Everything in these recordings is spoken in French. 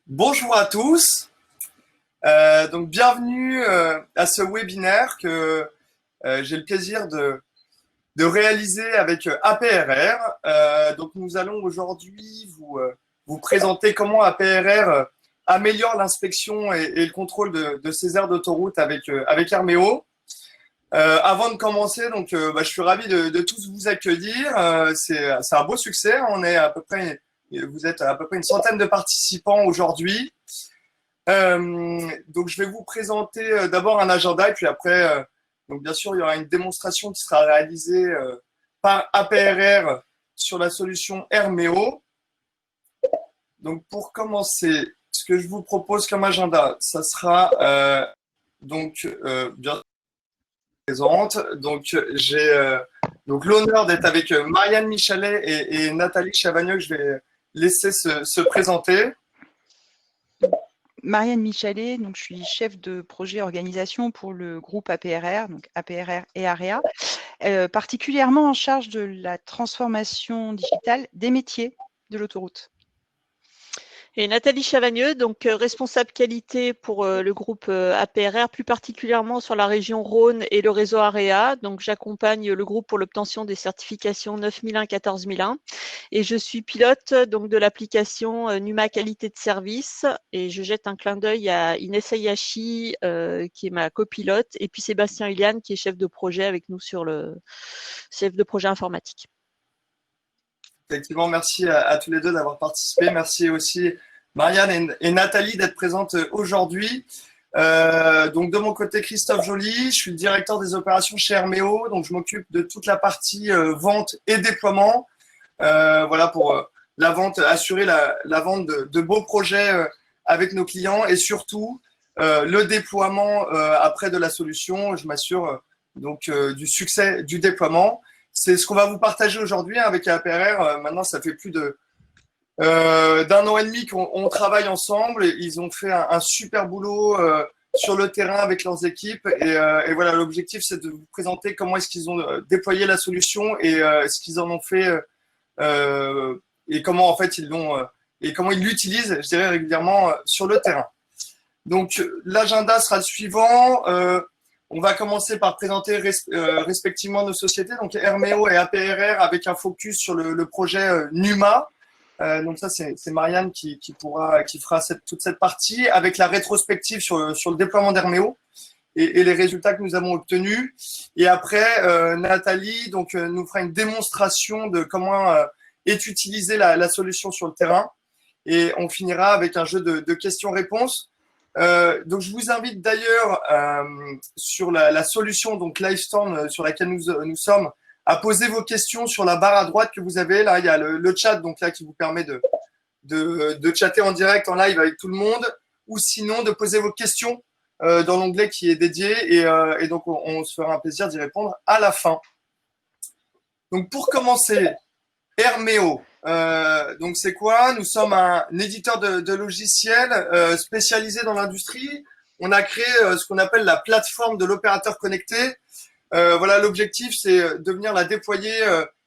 Bonjour à tous. Donc bienvenue à ce webinaire que j'ai le plaisir de réaliser avec APRR. Donc nous allons aujourd'hui vous présenter comment APRR améliore l'inspection et le contrôle de ces aires d'autoroute avec Herméo. Avant de commencer, donc je suis ravi de tous vous accueillir. C'est un beau succès. Vous êtes à peu près une centaine de participants aujourd'hui. Donc, je vais vous présenter d'abord un agenda et puis après, donc bien sûr, il y aura une démonstration qui sera réalisée par APRR sur la solution Herméo. Donc, pour commencer, ce que je vous propose comme agenda, ça sera bien présente. Donc, j'ai donc l'honneur d'être avec Marianne Michalet et Nathalie Chavagneux. Je vais laisser se présenter. Marianne Michalet, donc je suis chef de projet organisation pour le groupe APRR, donc APRR et AREA, particulièrement en charge de la transformation digitale des métiers de l'autoroute. Et Nathalie Chavagneux, donc responsable qualité pour le groupe APRR, plus particulièrement sur la région Rhône et le réseau AREA. Donc j'accompagne le groupe pour l'obtention des certifications 9001, 14001. Et je suis pilote donc de l'application Numa Qualité de Service. Et je jette un clin d'œil à Inès Ayashi, qui est ma copilote, et puis Sébastien Iliane, qui est chef de projet avec nous sur le chef de projet informatique. Effectivement, merci à tous les deux d'avoir participé. Merci aussi Marianne et Nathalie d'être présentes aujourd'hui. Donc de mon côté, Christophe Joly, je suis le directeur des opérations chez Herméo. Donc je m'occupe de toute la partie vente et déploiement. Voilà pour la vente, assurer la vente de beaux projets avec nos clients et surtout le déploiement après de la solution. Je m'assure donc du succès du déploiement. C'est ce qu'on va vous partager aujourd'hui avec APRR. Maintenant, ça fait plus d'un an et demi qu'on travaille ensemble. Ils ont fait un super boulot sur le terrain avec leurs équipes. Et voilà, l'objectif, c'est de vous présenter comment est-ce qu'ils ont déployé la solution et ce qu'ils en ont fait et comment en fait et comment ils l'utilisent, je dirais, régulièrement sur le terrain. Donc, l'agenda sera le suivant. On va commencer par présenter respectivement nos sociétés, donc Herméo et APRR, avec un focus sur le projet Numa. Donc ça, c'est Marianne qui fera toute cette partie, avec la rétrospective sur le déploiement d'Herméo et les résultats que nous avons obtenus. Et après, Nathalie nous fera une démonstration de comment est utilisée la solution sur le terrain. Et on finira avec un jeu de questions-réponses. Donc, je vous invite d'ailleurs sur la solution, donc Livestorm, sur laquelle nous sommes, à poser vos questions sur la barre à droite que vous avez. Là, il y a le chat donc là, qui vous permet de chatter en direct, en live avec tout le monde, ou sinon de poser vos questions dans l'onglet qui est dédié. Et donc, on se fera un plaisir d'y répondre à la fin. Donc, pour commencer, Herméo. Donc c'est quoi? Nous sommes un éditeur de logiciels spécialisé dans l'industrie. On a créé ce qu'on appelle la plateforme de l'opérateur connecté. Voilà, l'objectif, c'est de venir la déployer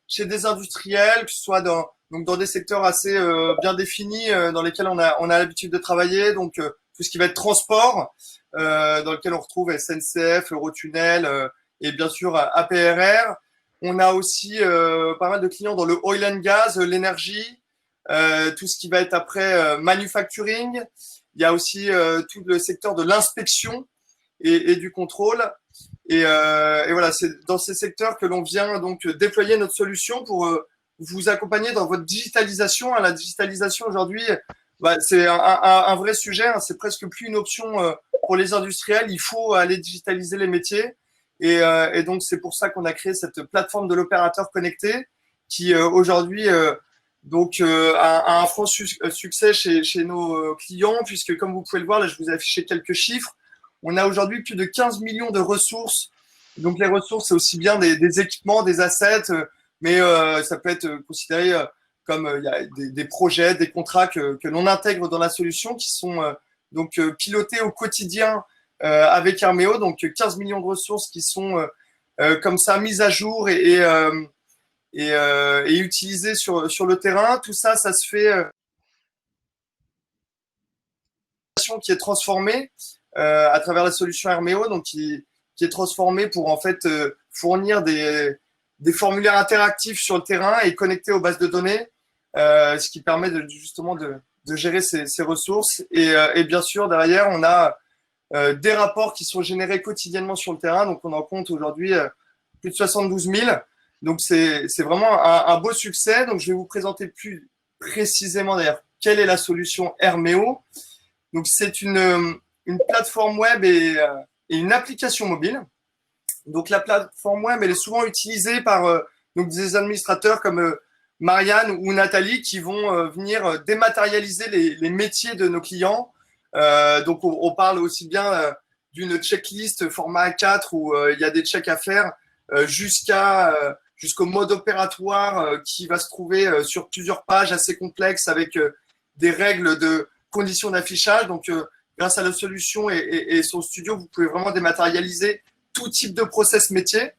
chez des industriels, que ce soit dans des secteurs assez bien définis dans lesquels on a l'habitude de travailler. Donc tout ce qui va être transport, dans lequel on retrouve SNCF, Eurotunnel et bien sûr APRR. On a aussi pas mal de clients dans le oil and gas, l'énergie, tout ce qui va être après manufacturing. Il y a aussi tout le secteur de l'inspection et du contrôle. Et voilà, c'est dans ces secteurs que l'on vient donc déployer notre solution pour vous accompagner dans votre digitalisation. La digitalisation aujourd'hui, c'est un vrai sujet. C'est presque plus une option pour les industriels. Il faut aller digitaliser les métiers. Et donc, c'est pour ça qu'on a créé cette plateforme de l'opérateur connecté qui aujourd'hui a un franc succès chez nos clients, puisque comme vous pouvez le voir, là, je vous ai affiché quelques chiffres. On a aujourd'hui plus de 15 millions de ressources. Donc, les ressources, c'est aussi bien des équipements, des assets, mais ça peut être considéré comme il y a des projets, des contrats que l'on intègre dans la solution qui sont pilotés au quotidien avec Herméo, donc 15 millions de ressources qui sont comme ça mises à jour et utilisées sur le terrain. Tout ça, ça se fait documentation qui est transformée à travers la solution Herméo, donc qui est transformée pour en fait fournir des formulaires interactifs sur le terrain et connectés aux bases de données, ce qui permet justement de gérer ces ressources. Et bien sûr, derrière, on a des rapports qui sont générés quotidiennement sur le terrain. Donc, on en compte aujourd'hui plus de 72 000. Donc, c'est vraiment un beau succès. Donc, je vais vous présenter plus précisément d'ailleurs quelle est la solution Herméo. Donc, c'est une plateforme web et une application mobile. Donc, la plateforme web, elle est souvent utilisée par donc des administrateurs comme Marianne ou Nathalie qui vont venir dématérialiser les métiers de nos clients. Donc, on parle aussi bien d'une checklist format A4 où il y a des checks à faire jusqu'au mode opératoire qui va se trouver sur plusieurs pages assez complexes avec des règles de conditions d'affichage. Donc, grâce à la solution et son studio, vous pouvez vraiment dématérialiser tout type de process métier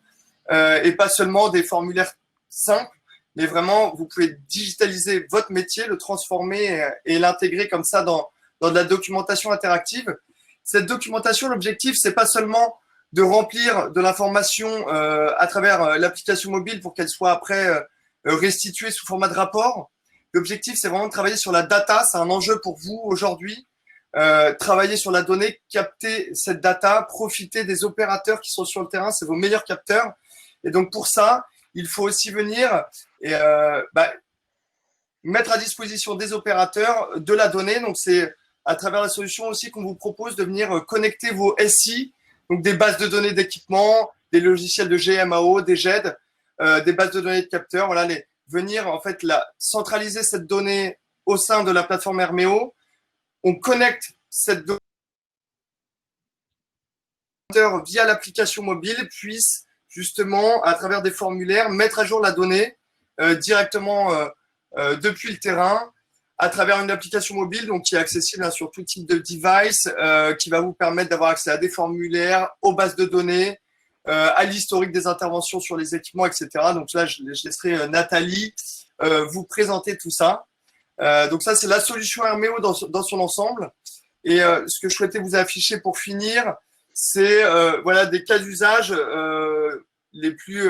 et pas seulement des formulaires simples, mais vraiment, vous pouvez digitaliser votre métier, le transformer et l'intégrer comme ça dans de la documentation interactive. Cette documentation, l'objectif, c'est pas seulement de remplir de l'information à travers l'application mobile pour qu'elle soit après restituée sous format de rapport. L'objectif, c'est vraiment de travailler sur la data. C'est un enjeu pour vous aujourd'hui. Travailler sur la donnée, capter cette data, profiter des opérateurs qui sont sur le terrain, c'est vos meilleurs capteurs. Et donc, pour ça, il faut aussi venir et mettre à disposition des opérateurs de la donnée. Donc, c'est à travers la solution aussi qu'on vous propose de venir connecter vos SI, donc des bases de données d'équipement, des logiciels de GMAO, des GED, des bases de données de capteurs. Voilà, venir en fait centraliser cette donnée au sein de la plateforme Herméo. On connecte cette donnée via l'application mobile, puisse justement, à travers des formulaires, mettre à jour la donnée directement depuis le terrain, à travers une application mobile donc qui est accessible sur tout type de device, qui va vous permettre d'avoir accès à des formulaires, aux bases de données, à l'historique des interventions sur les équipements, etc. Donc là, je laisserai Nathalie vous présenter tout ça. Donc ça, c'est la solution Herméo dans son ensemble. Et ce que je souhaitais vous afficher pour finir, c'est voilà, des cas d'usage les plus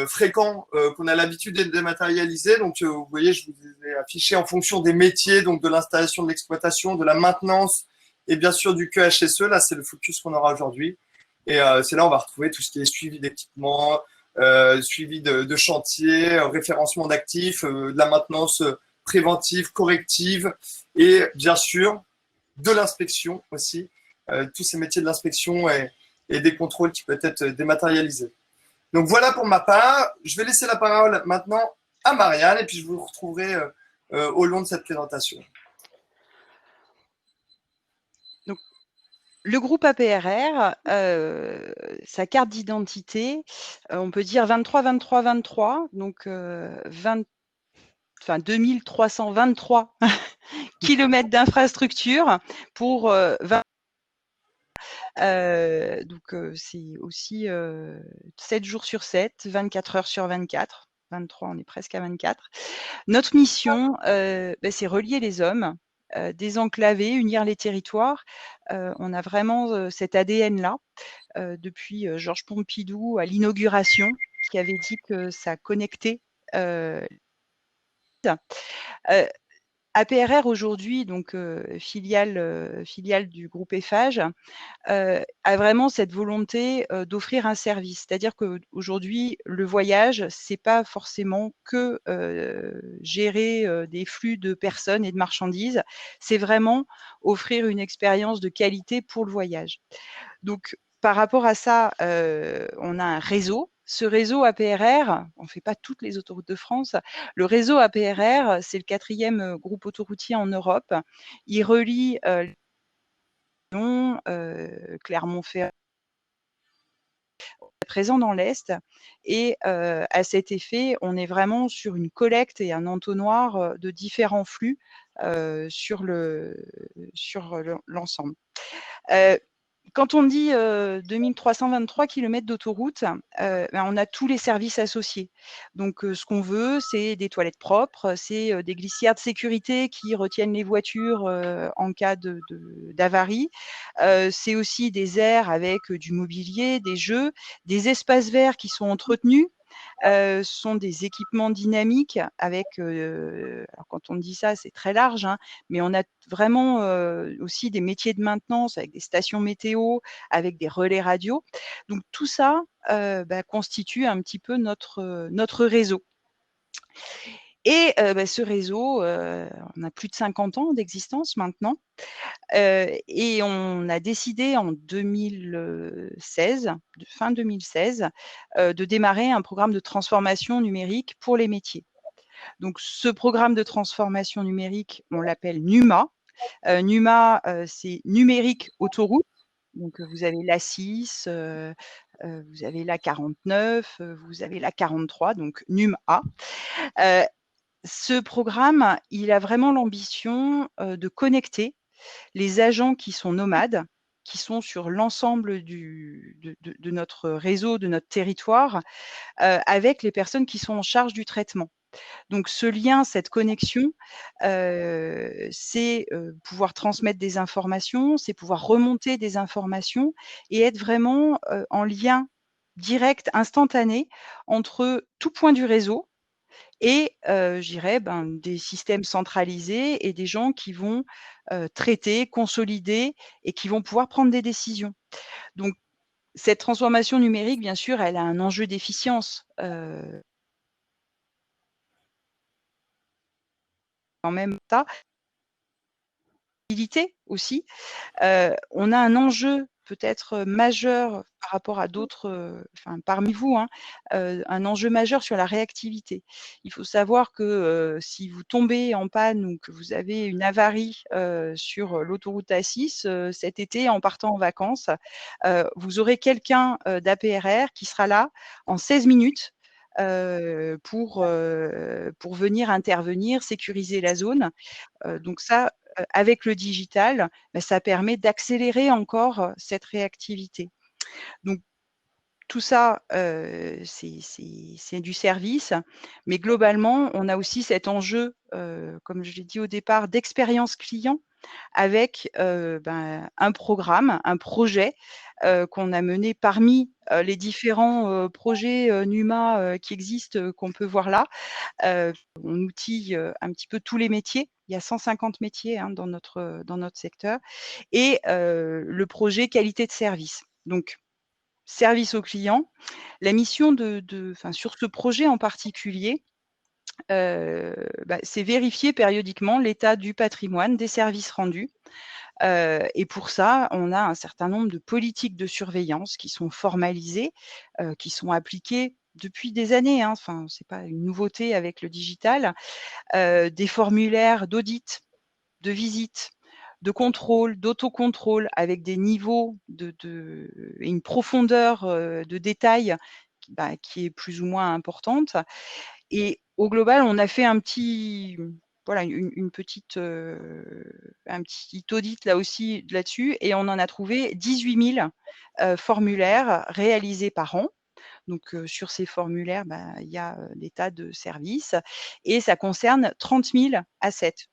fréquents qu'on a l'habitude de dématérialiser. Donc, vous voyez, je vous ai affiché en fonction des métiers, donc de l'installation, de l'exploitation, de la maintenance et bien sûr du QHSE. Là, c'est le focus qu'on aura aujourd'hui. Et c'est là où on va retrouver tout ce qui est suivi d'équipement, suivi de chantier, référencement d'actifs, de la maintenance préventive, corrective et bien sûr de l'inspection aussi. Tous ces métiers de l'inspection et des contrôles qui peuvent être dématérialisés. Donc voilà pour ma part. Je vais laisser la parole maintenant à Marianne et puis je vous retrouverai au long de cette présentation. Donc, le groupe APRR, sa carte d'identité, on peut dire 23-23-23, donc 2323 kilomètres d'infrastructure pour 20. Donc, c'est aussi 7 jours sur 7, 24 heures sur 24. 23, on est presque à 24. Notre mission, c'est relier les hommes, désenclaver, unir les territoires. On a vraiment cet ADN-là depuis Georges Pompidou à l'inauguration, qui avait dit que ça connectait. APRR aujourd'hui, donc filiale du groupe Eiffage, a vraiment cette volonté d'offrir un service. C'est-à-dire qu'aujourd'hui, le voyage, c'est pas forcément que gérer des flux de personnes et de marchandises, c'est vraiment offrir une expérience de qualité pour le voyage. Donc, par rapport à ça, on a un réseau. Ce réseau APRR, on ne fait pas toutes les autoroutes de France. Le réseau APRR, c'est le 4e groupe autoroutier en Europe. Il relie Clermont-Ferrand, présent dans l'Est. Et à cet effet, on est vraiment sur une collecte et un entonnoir de différents flux sur l'ensemble. Quand on dit 2323 km d'autoroute, on a tous les services associés. Donc, ce qu'on veut, c'est des toilettes propres, c'est des glissières de sécurité qui retiennent les voitures en cas d'avarie. C'est aussi des aires avec du mobilier, des jeux, des espaces verts qui sont entretenus. Ce sont des équipements dynamiques avec, alors quand on dit ça, c'est très large, hein, mais on a vraiment aussi des métiers de maintenance avec des stations météo, avec des relais radio. Donc tout ça constitue un petit peu notre réseau. Et ce réseau, on a plus de 50 ans d'existence maintenant. Et on a décidé en 2016, fin 2016, de démarrer un programme de transformation numérique pour les métiers. Donc ce programme de transformation numérique, on l'appelle NUMA. NUMA, c'est numérique autoroute. Donc vous avez l'A6, vous avez l'A49, vous avez l'A43, donc NUMA. Ce programme, il a vraiment l'ambition de connecter les agents qui sont nomades, qui sont sur l'ensemble de notre réseau, de notre territoire, avec les personnes qui sont en charge du traitement. Donc ce lien, cette connexion, c'est pouvoir transmettre des informations, c'est pouvoir remonter des informations et être vraiment en lien direct, instantané entre tout point du réseau et je dirais, des systèmes centralisés et des gens qui vont traiter, consolider et qui vont pouvoir prendre des décisions. Donc cette transformation numérique, bien sûr, elle a un enjeu d'efficience, quand même ça. Aussi. On a un enjeu peut-être majeur par rapport à d'autres, enfin parmi vous, hein, un enjeu majeur sur la réactivité. Il faut savoir que, si vous tombez en panne ou que vous avez une avarie, sur l'autoroute A6, cet été en partant en vacances, vous aurez quelqu'un, d'APRR qui sera là en 16 minutes, pour venir intervenir, sécuriser la zone. Donc ça, avec le digital, ça permet d'accélérer encore cette réactivité. Donc tout ça, c'est du service, mais globalement, on a aussi cet enjeu, comme je l'ai dit au départ, d'expérience client avec, un programme, un projet, qu'on a mené parmi, les différents, projets, NUMA, qui existent, qu'on peut voir là. On outille, un petit peu tous les métiers. Il y a 150 métiers, hein, dans notre secteur et le projet qualité de service. Donc service au client. La mission sur ce projet en particulier, c'est vérifier périodiquement l'état du patrimoine, des services rendus. Et pour ça, on a un certain nombre de politiques de surveillance qui sont formalisées, qui sont appliquées depuis des années, hein. Enfin, c'est pas une nouveauté avec le digital. Des formulaires d'audit, de visite, de contrôle, d'autocontrôle avec des niveaux et une profondeur, de détail qui est plus ou moins importante. Et au global, on a fait un petit voilà, une petite, un petit audit là aussi là-dessus et on en a trouvé 18 000 formulaires réalisés par an. Donc sur ces formulaires, il y a, des tas de services et ça concerne 30 000 assets.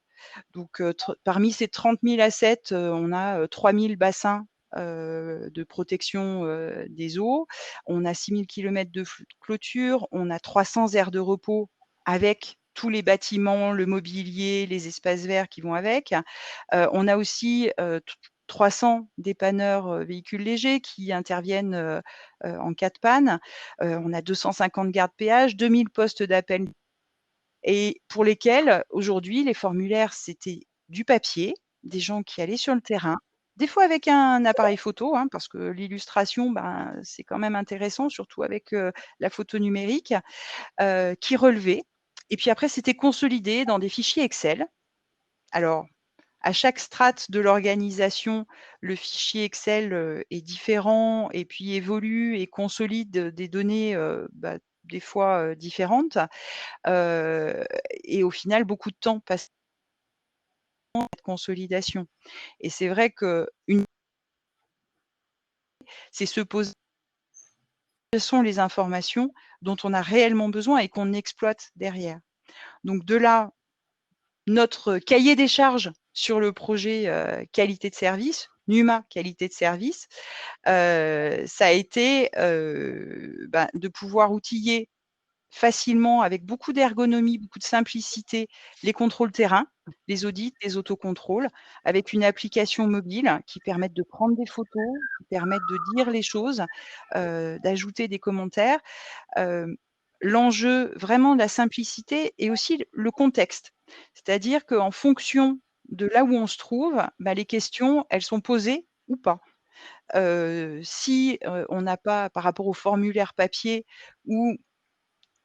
Donc parmi ces 30 000 assets, on a 3 000 bassins de protection des eaux. On a 6 000 kilomètres de clôture, on a 300 aires de repos avec tous les bâtiments, le mobilier, les espaces verts qui vont avec. On a aussi 300 dépanneurs véhicules légers qui interviennent en cas de panne. On a 250 gardes péages, 2000 postes d'appel et pour lesquels aujourd'hui les formulaires c'était du papier, des gens qui allaient sur le terrain, des fois avec un appareil photo, hein, parce que l'illustration, c'est quand même intéressant, surtout avec la photo numérique, qui relevaient. Et puis après, c'était consolidé dans des fichiers Excel. Alors, à chaque strate de l'organisation, le fichier Excel est différent et puis évolue et consolide des données des fois différentes. Et au final, beaucoup de temps passe dans cette consolidation. Et c'est vrai qu'une c'est se poser quelles sont les informations dont on a réellement besoin et qu'on exploite derrière. Donc de là, notre cahier des charges sur le projet qualité de service, NUMA qualité de service, ça a été de pouvoir outiller facilement, avec beaucoup d'ergonomie, beaucoup de simplicité, les contrôles terrain, les audits, les autocontrôles, avec une application mobile qui permettent de prendre des photos, qui permettent de dire les choses, d'ajouter des commentaires. L'enjeu vraiment de la simplicité et aussi le contexte. C'est-à-dire qu'en fonction de là où on se trouve, les questions, elles sont posées ou pas. Si on n'a pas, par rapport au formulaire papier où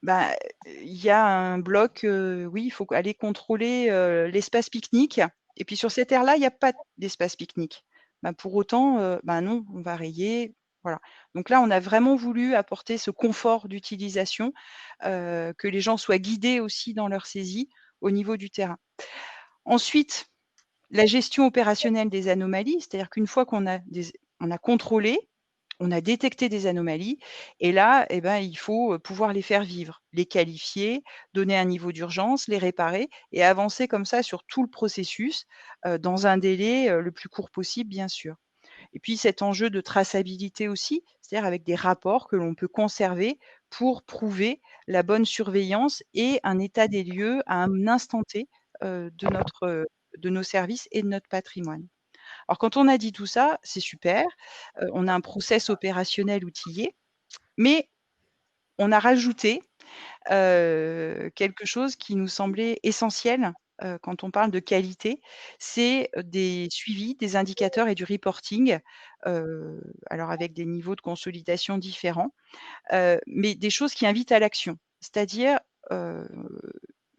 il y a un bloc, oui, il faut aller contrôler l'espace pique-nique et puis sur cette aire-là, il y a pas d'espace pique-nique. Pour autant, non, on va rayer, voilà. Donc là, on a vraiment voulu apporter ce confort d'utilisation, que les gens soient guidés aussi dans leur saisie au niveau du terrain. Ensuite, la gestion opérationnelle des anomalies, c'est-à-dire qu'une fois qu'on a contrôlé, on a détecté des anomalies et là, il faut pouvoir les faire vivre, les qualifier, donner un niveau d'urgence, les réparer et avancer comme ça sur tout le processus, dans un délai, le plus court possible, bien sûr. Et puis cet enjeu de traçabilité aussi, c'est-à-dire avec des rapports que l'on peut conserver pour prouver la bonne surveillance et un état des lieux à un instant T, de nos services et de notre patrimoine. Alors quand on a dit tout ça, c'est super, on a un process opérationnel outillé, mais on a rajouté, quelque chose qui nous semblait essentiel, quand on parle de qualité, c'est des suivis, des indicateurs et du reporting, alors avec des niveaux de consolidation différents, mais des choses qui invitent à l'action. C'est-à-dire, heu,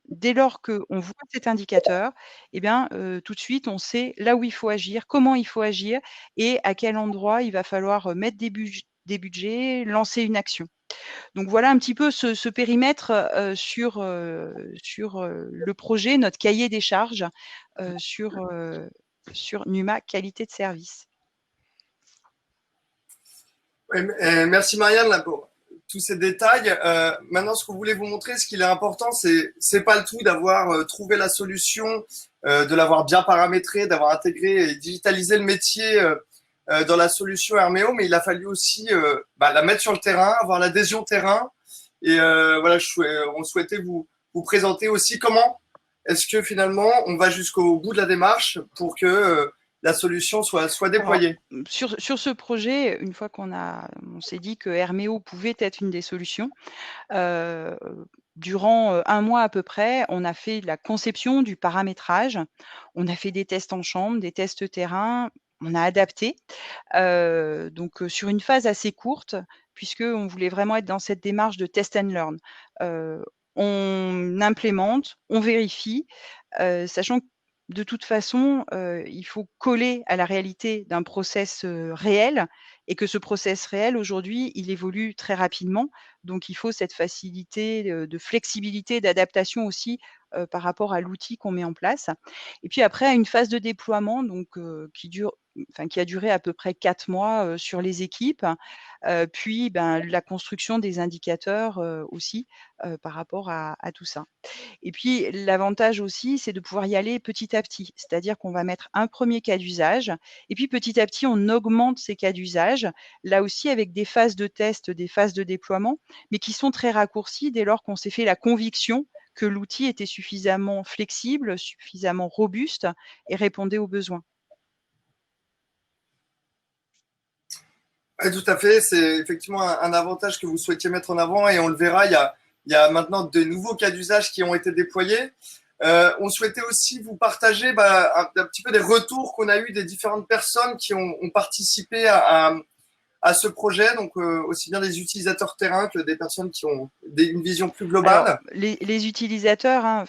dès lors qu'on voit cet indicateur, tout de suite, on sait là où il faut agir, comment il faut agir et à quel endroit il va falloir, mettre des budgets, lancer une action. Donc voilà un petit peu ce périmètre, sur le projet, notre cahier des charges, sur NUMA qualité de service. Ouais, merci Marianne là, pour tous ces détails. Maintenant, ce que vous voulez vous montrer, ce qu'il est important, c'est pas le tout d'avoir trouvé la solution, de l'avoir bien paramétré, d'avoir intégré et digitalisé le métier dans la solution Herméo, mais il a fallu aussi la mettre sur le terrain, avoir l'adhésion terrain. Et voilà, on souhaitait vous présenter aussi comment est-ce que finalement on va jusqu'au bout de la démarche pour que la solution soit déployée. Alors, sur ce projet, une fois on s'est dit que Herméo pouvait être une des solutions, heu, durant 1 mois à peu près, on a fait de la conception, du paramétrage, on a fait des tests en chambre, des tests terrain, on a adapté, sur une phase assez courte, puisqu'on voulait vraiment être dans cette démarche de test and learn. Heu, on implémente, on vérifie, sachant que de toute façon, il faut coller à la réalité d'un process, réel et que ce process réel aujourd'hui, il évolue très rapidement. Donc il faut cette facilité, de flexibilité, d'adaptation aussi, par rapport à l'outil qu'on met en place. Et puis après, à une phase de déploiement qui a duré à peu près 4 mois, sur les équipes, puis la construction des indicateurs, aussi, par rapport à tout ça. Et puis l'avantage aussi, c'est de pouvoir y aller petit à petit. C'est-à-dire qu'on va mettre un premier cas d'usage et puis petit à petit, on augmente ces cas d'usage, là aussi avec des phases de test, des phases de déploiement, mais qui sont très raccourcies dès lors qu'on s'est fait la conviction que l'outil était suffisamment flexible, suffisamment robuste et répondait aux besoins. Oui, tout à fait. C'est effectivement un avantage que vous souhaitiez mettre en avant et on le verra. Il y a maintenant de nouveaux cas d'usage qui ont été déployés. On souhaitait aussi vous partager un petit peu des retours qu'on a eu des différentes personnes qui ont participé à ce projet, donc aussi bien des utilisateurs terrain que des personnes qui ont une vision plus globale. Alors, les utilisateurs, hein,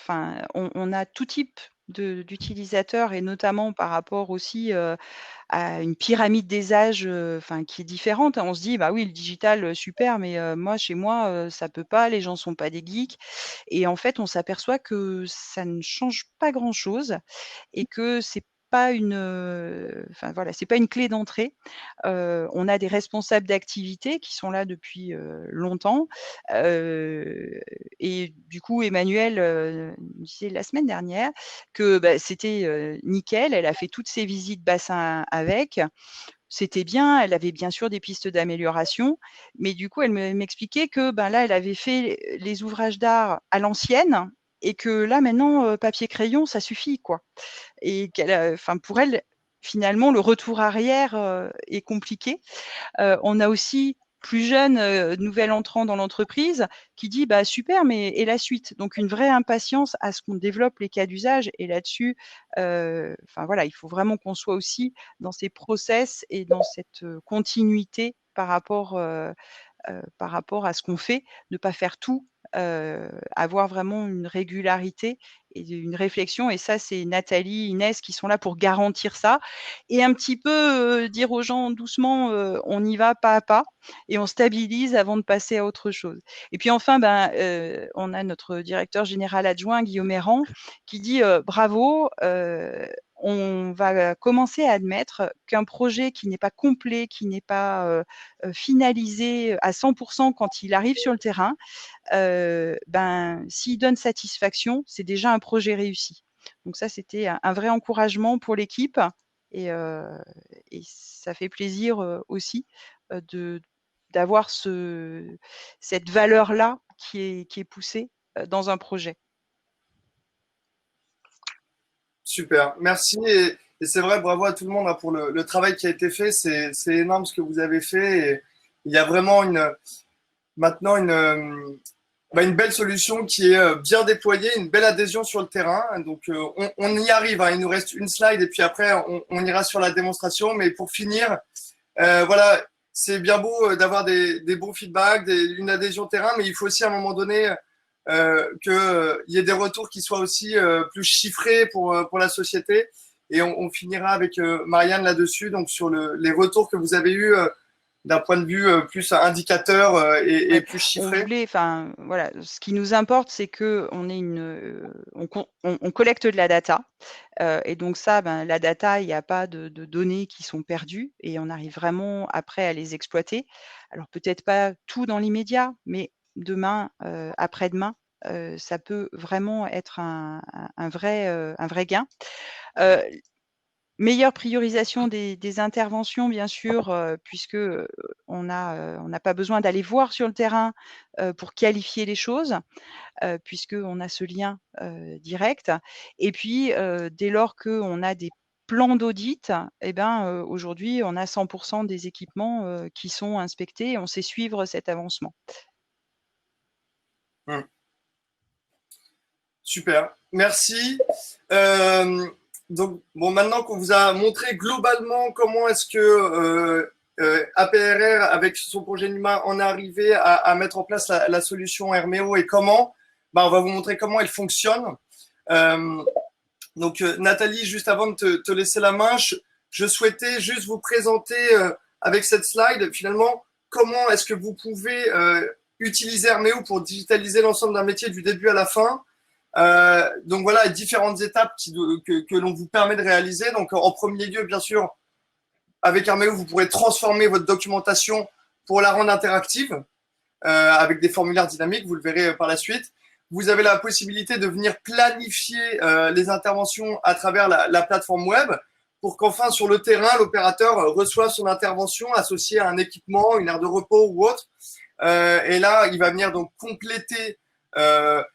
on a tout type d'utilisateurs et notamment par rapport aussi, à une pyramide des âges, qui est différente. On se dit: «Bah oui, le digital, super, mais moi, chez moi, ça peut pas, les gens sont pas des geeks» et en fait, on s'aperçoit que ça ne change pas grand-chose et que c'est pas enfin voilà, c'est pas une clé d'entrée. On a des responsables d'activité qui sont là depuis longtemps. Et du coup, Emmanuel disait la semaine dernière que bah, c'était nickel. Elle a fait toutes ses visites bassin avec. C'était bien, elle avait bien sûr des pistes d'amélioration, mais du coup, elle m'expliquait que ben là, elle avait fait les ouvrages d'art à l'ancienne et que là, maintenant, papier-crayon, ça suffit, quoi. Et enfin, pour elle, finalement, le retour arrière est compliqué. On a aussi plus jeune, nouvel entrant dans l'entreprise qui dit bah super, mais et la suite? Donc une vraie impatience à ce qu'on développe les cas d'usage et là-dessus, enfin voilà, il faut vraiment qu'on soit aussi dans ces process et dans cette continuité par rapport à ce qu'on fait, ne pas faire tout, avoir vraiment une régularité et une réflexion et ça, c'est Nathalie, Inès qui sont là pour garantir ça et un petit peu, dire aux gens doucement, on y va pas à pas et on stabilise avant de passer à autre chose. Et puis enfin, ben, on a notre directeur général adjoint Guillaume Errand qui dit, «Bravo, on va commencer à admettre qu'un projet qui n'est pas complet, qui n'est pas, finalisé à 100 quand il arrive sur le terrain, ben, s'il donne satisfaction, c'est déjà un projet réussi. Donc ça, c'était un vrai encouragement pour l'équipe et ça fait plaisir, aussi, de d'avoir cette valeur-là qui est poussée, dans un projet. Super, merci. Et c'est vrai, bravo à tout le monde hein, pour le travail qui a été fait. C'est énorme ce que vous avez fait. Et il y a vraiment maintenant une belle solution qui est bien déployée, une belle adhésion sur le terrain. Donc, on y arrive. Hein. Il nous reste une slide et puis après, on ira sur la démonstration. Mais pour finir, voilà, c'est bien beau d'avoir des bons feedbacks, une adhésion terrain, mais il faut aussi à un moment donné qu'il y ait des retours qui soient aussi plus chiffrés pour la société. Et on finira avec Marianne là-dessus, donc sur les retours que vous avez eus d'un point de vue plus indicateur et plus chiffré. On voulait, enfin voilà, ce qui nous importe, c'est que on collecte de la data et donc ça, ben, la data, il n'y a pas de données qui sont perdues et on arrive vraiment après à les exploiter. Alors peut-être pas tout dans l'immédiat, mais demain, après-demain, ça peut vraiment être un vrai gain. Meilleure priorisation des interventions, bien sûr, puisque, on n'a pas besoin d'aller voir sur le terrain, pour qualifier les choses, puisqu'on a ce lien, direct et puis, dès lors qu'on a des plans d'audit et ben, aujourd'hui, on a 100 des équipements, qui sont inspectés et on sait suivre cet avancement. Super, merci. Donc, bon, maintenant qu'on vous a montré globalement comment est-ce que APRR, avec son projet NUMA, en est arrivé à mettre en place la solution Herméo et comment, on va vous montrer comment elle fonctionne. Donc, Nathalie, juste avant de te laisser la main, je souhaitais juste vous présenter avec cette slide, finalement, comment est-ce que vous pouvez utiliser Herméo pour digitaliser l'ensemble d'un métier du début à la fin. Donc voilà, différentes étapes que l'on vous permet de réaliser. Donc en premier lieu, bien sûr, avec Herméo, vous pourrez transformer votre documentation pour la rendre interactive avec des formulaires dynamiques, vous le verrez par la suite. Vous avez la possibilité de venir planifier les interventions à travers la plateforme web pour qu'enfin sur le terrain, l'opérateur reçoive son intervention associée à un équipement, une aire de repos ou autre. Et là, il va venir donc compléter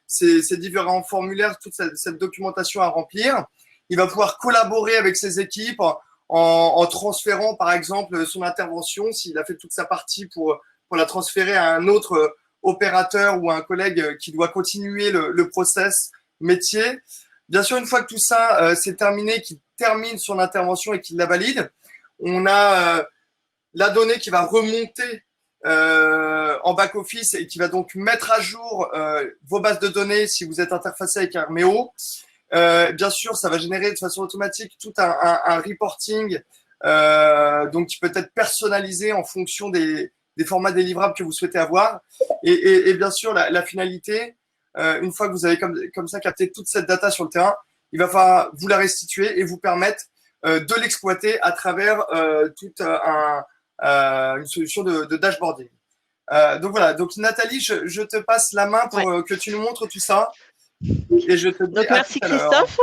ces différents formulaires, toute cette documentation à remplir. Il va pouvoir collaborer avec ses équipes en transférant, par exemple, son intervention, s'il a fait toute sa partie pour la transférer à un autre opérateur ou à un collègue qui doit continuer le process métier. Bien sûr, une fois que tout ça c'est terminé, qu'il termine son intervention et qu'il la valide, on a la donnée qui va remonter en back-office et qui va donc mettre à jour vos bases de données si vous êtes interfacé avec Herméo. Bien sûr, ça va générer de façon automatique tout un reporting donc qui peut être personnalisé en fonction des formats délivrables que vous souhaitez avoir. Et bien sûr, la finalité, une fois que vous avez comme ça capté toute cette data sur le terrain, il va falloir vous la restituer et vous permettre de l'exploiter à travers toute une solution de dashboarding. Donc voilà, donc Nathalie, je te passe la main pour que tu nous montres tout ça. Et je te dis Donc, à merci tout à l'heure. Christophe.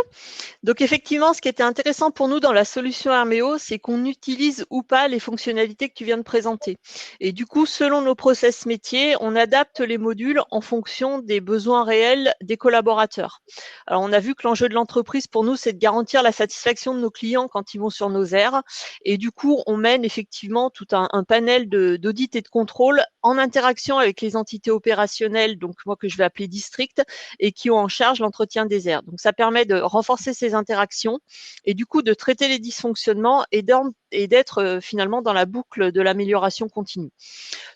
Donc, effectivement, ce qui était intéressant pour nous dans la solution Herméo, c'est qu'on utilise ou pas les fonctionnalités que tu viens de présenter. Et du coup, selon nos process métiers, on adapte les modules en fonction des besoins réels des collaborateurs. Alors, on a vu que l'enjeu de l'entreprise pour nous, c'est de garantir la satisfaction de nos clients quand ils vont sur nos aires. Et du coup, on mène effectivement tout un panel d'audit et de contrôle en interaction avec les entités opérationnelles, donc moi que je vais appeler district, et qui ont en charge l'entretien des aires. Donc, ça permet de renforcer ces interactions et du coup de traiter les dysfonctionnements et d'être finalement dans la boucle de l'amélioration continue.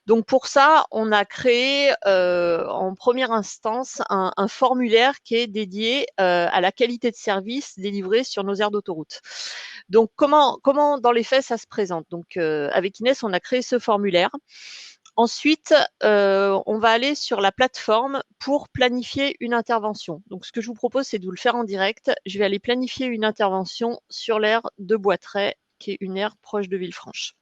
Donc, pour ça, on a créé en première instance un formulaire qui est dédié à la qualité de service délivrée sur nos aires d'autoroute. Donc, comment dans les faits ça se présente? Donc, avec Inès, on a créé ce formulaire. Ensuite, on va aller sur la plateforme pour planifier une intervention. Donc, ce que je vous propose, c'est de vous le faire en direct. Je vais aller planifier une intervention sur l'aire de Boitray, qui est une aire proche de Villefranche.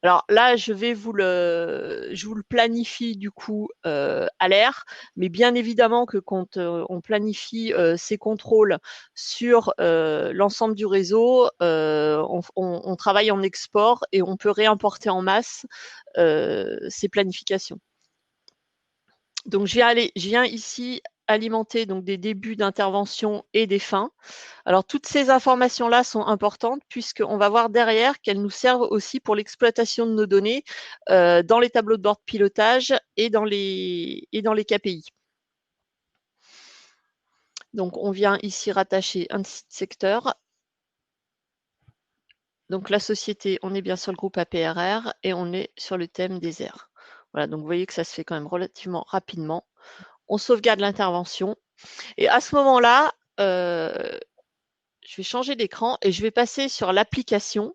Alors là, je vous le planifie du coup à l'air, mais bien évidemment que quand on planifie ces contrôles sur l'ensemble du réseau, on travaille en export et on peut réimporter en masse ces planifications. Donc je viens ici alimenter donc des débuts d'intervention et des fins. Alors, toutes ces informations-là sont importantes puisqu'on va voir derrière qu'elles nous servent aussi pour l'exploitation de nos données dans les tableaux de bord de pilotage et dans les KPI. Donc, on vient ici rattacher un site secteur. Donc, la société, on est bien sur le groupe APRR et on est sur le thème des aires. Voilà, donc vous voyez que ça se fait quand même relativement rapidement. On sauvegarde l'intervention. Et à ce moment-là, je vais changer d'écran et je vais passer sur l'application.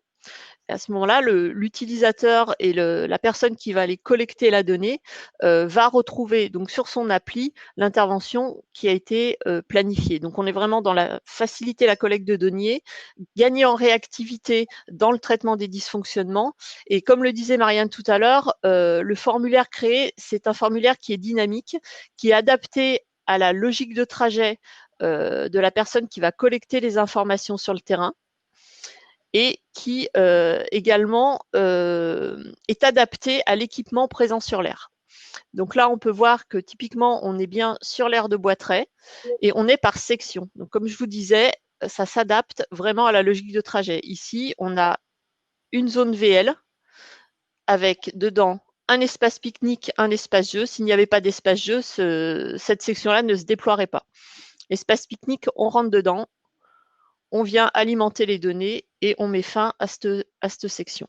À ce moment-là, l'utilisateur et la personne qui va aller collecter la donnée va retrouver donc sur son appli l'intervention qui a été planifiée. Donc, on est vraiment dans faciliter la collecte de données, gagner en réactivité dans le traitement des dysfonctionnements. Et comme le disait Marianne tout à l'heure, le formulaire créé, c'est un formulaire qui est dynamique, qui est adapté à la logique de trajet de la personne qui va collecter les informations sur le terrain et qui également est adapté à l'équipement présent sur l'aire. Donc là, on peut voir que typiquement, on est bien sur l'aire de Boitray et on est par section. Donc comme je vous disais, ça s'adapte vraiment à la logique de trajet. Ici, on a une zone VL avec dedans un espace pique-nique, un espace jeu. S'il n'y avait pas d'espace jeu, cette section-là ne se déploierait pas. Espace pique-nique, on rentre dedans, on vient alimenter les données et on met fin à cette section.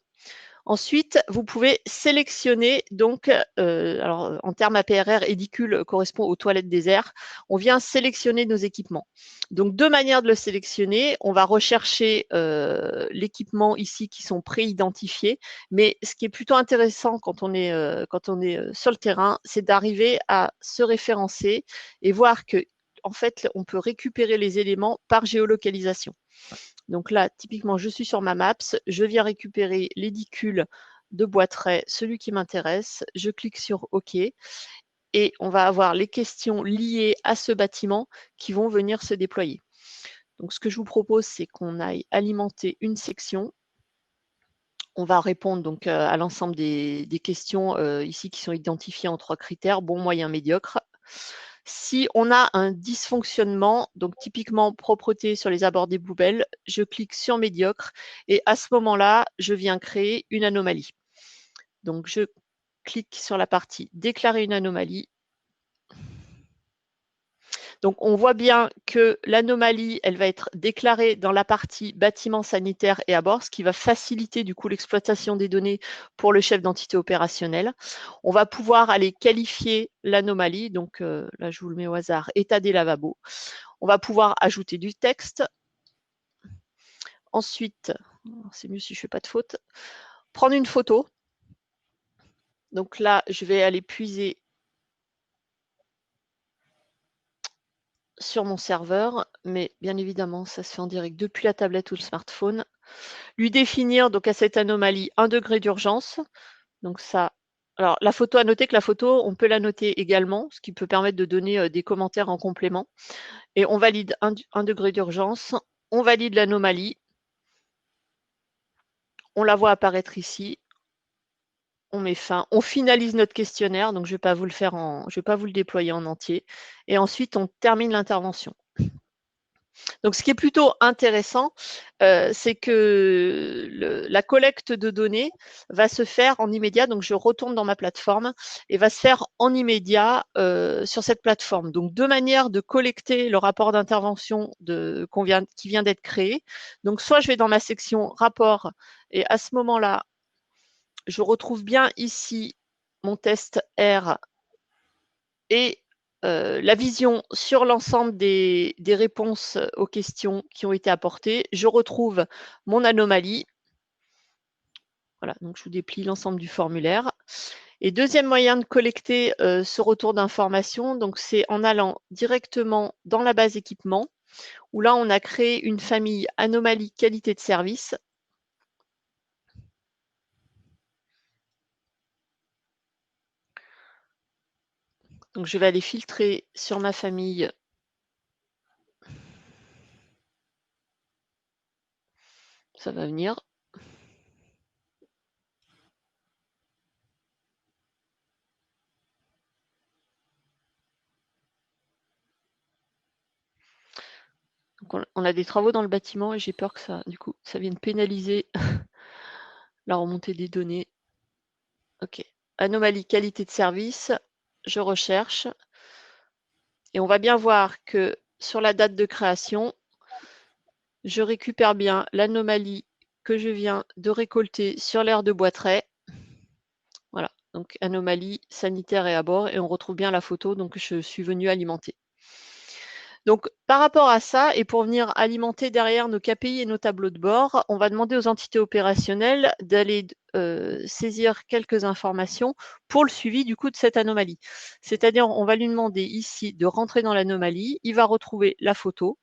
Ensuite, vous pouvez sélectionner, donc, alors en termes APRR, édicule correspond aux toilettes des airs, on vient sélectionner nos équipements. Donc, deux manières de le sélectionner, on va rechercher l'équipement ici qui sont pré-identifiés, mais ce qui est plutôt intéressant quand on est sur le terrain, c'est d'arriver à se référencer et voir que en fait, on peut récupérer les éléments par géolocalisation. Donc là, typiquement, je suis sur ma Maps, je viens récupérer l'édicule de Boitray, celui qui m'intéresse, je clique sur OK et on va avoir les questions liées à ce bâtiment qui vont venir se déployer. Donc, ce que je vous propose, c'est qu'on aille alimenter une section. On va répondre donc à l'ensemble des questions ici qui sont identifiées en 3 critères, bon, moyen, médiocre. Si on a un dysfonctionnement, donc typiquement propreté sur les abords des poubelles, je clique sur médiocre et à ce moment-là, je viens créer une anomalie. Donc, je clique sur la partie déclarer une anomalie. Donc, on voit bien que l'anomalie, elle va être déclarée dans la partie bâtiment sanitaire et abord, ce qui va faciliter du coup l'exploitation des données pour le chef d'entité opérationnelle. On va pouvoir aller qualifier l'anomalie. Donc, là, je vous le mets au hasard, état des lavabos. On va pouvoir ajouter du texte. Ensuite, c'est mieux si je ne fais pas de faute, prendre une photo. Donc là, je vais aller puiser sur mon serveur, mais bien évidemment, ça se fait en direct depuis la tablette ou le smartphone. Lui définir donc à cette anomalie 1 degré d'urgence. Donc ça, alors la photo, à noter que la photo, on peut la noter également, ce qui peut permettre de donner des commentaires en complément. Et on valide 1 degré d'urgence, on valide l'anomalie, on la voit apparaître ici, on met fin, on finalise notre questionnaire, donc je ne vais pas vous le déployer en entier, et ensuite on termine l'intervention. Donc, ce qui est plutôt intéressant, c'est que la collecte de données va se faire en immédiat. Donc, je retourne dans ma plateforme et va se faire en immédiat sur cette plateforme. Donc, deux manières de collecter le rapport d'intervention qui vient d'être créé. Donc, soit je vais dans ma section rapport et à ce moment-là, je retrouve bien ici mon test R et la vision sur l'ensemble des réponses aux questions qui ont été apportées. Je retrouve mon anomalie. Voilà, donc je vous déplie l'ensemble du formulaire. Et deuxième moyen de collecter ce retour d'information, donc c'est en allant directement dans la base équipement, où là on a créé une famille anomalie qualité de service. Donc je vais aller filtrer sur ma famille. Ça va venir. Donc on a des travaux dans le bâtiment et j'ai peur que ça, du coup, ça vienne pénaliser la remontée des données. Ok. Anomalie qualité de service. Je recherche. Et on va bien voir que sur la date de création, je récupère bien l'anomalie que je viens de récolter sur l'aire de Boitray. Voilà, donc anomalie sanitaire et à bord, et on retrouve bien la photo, donc je suis venue alimenter. Donc, par rapport à ça, et pour venir alimenter derrière nos KPI et nos tableaux de bord, on va demander aux entités opérationnelles d'aller saisir quelques informations pour le suivi du coup de cette anomalie. C'est-à-dire, on va lui demander ici de rentrer dans l'anomalie, il va retrouver la photo,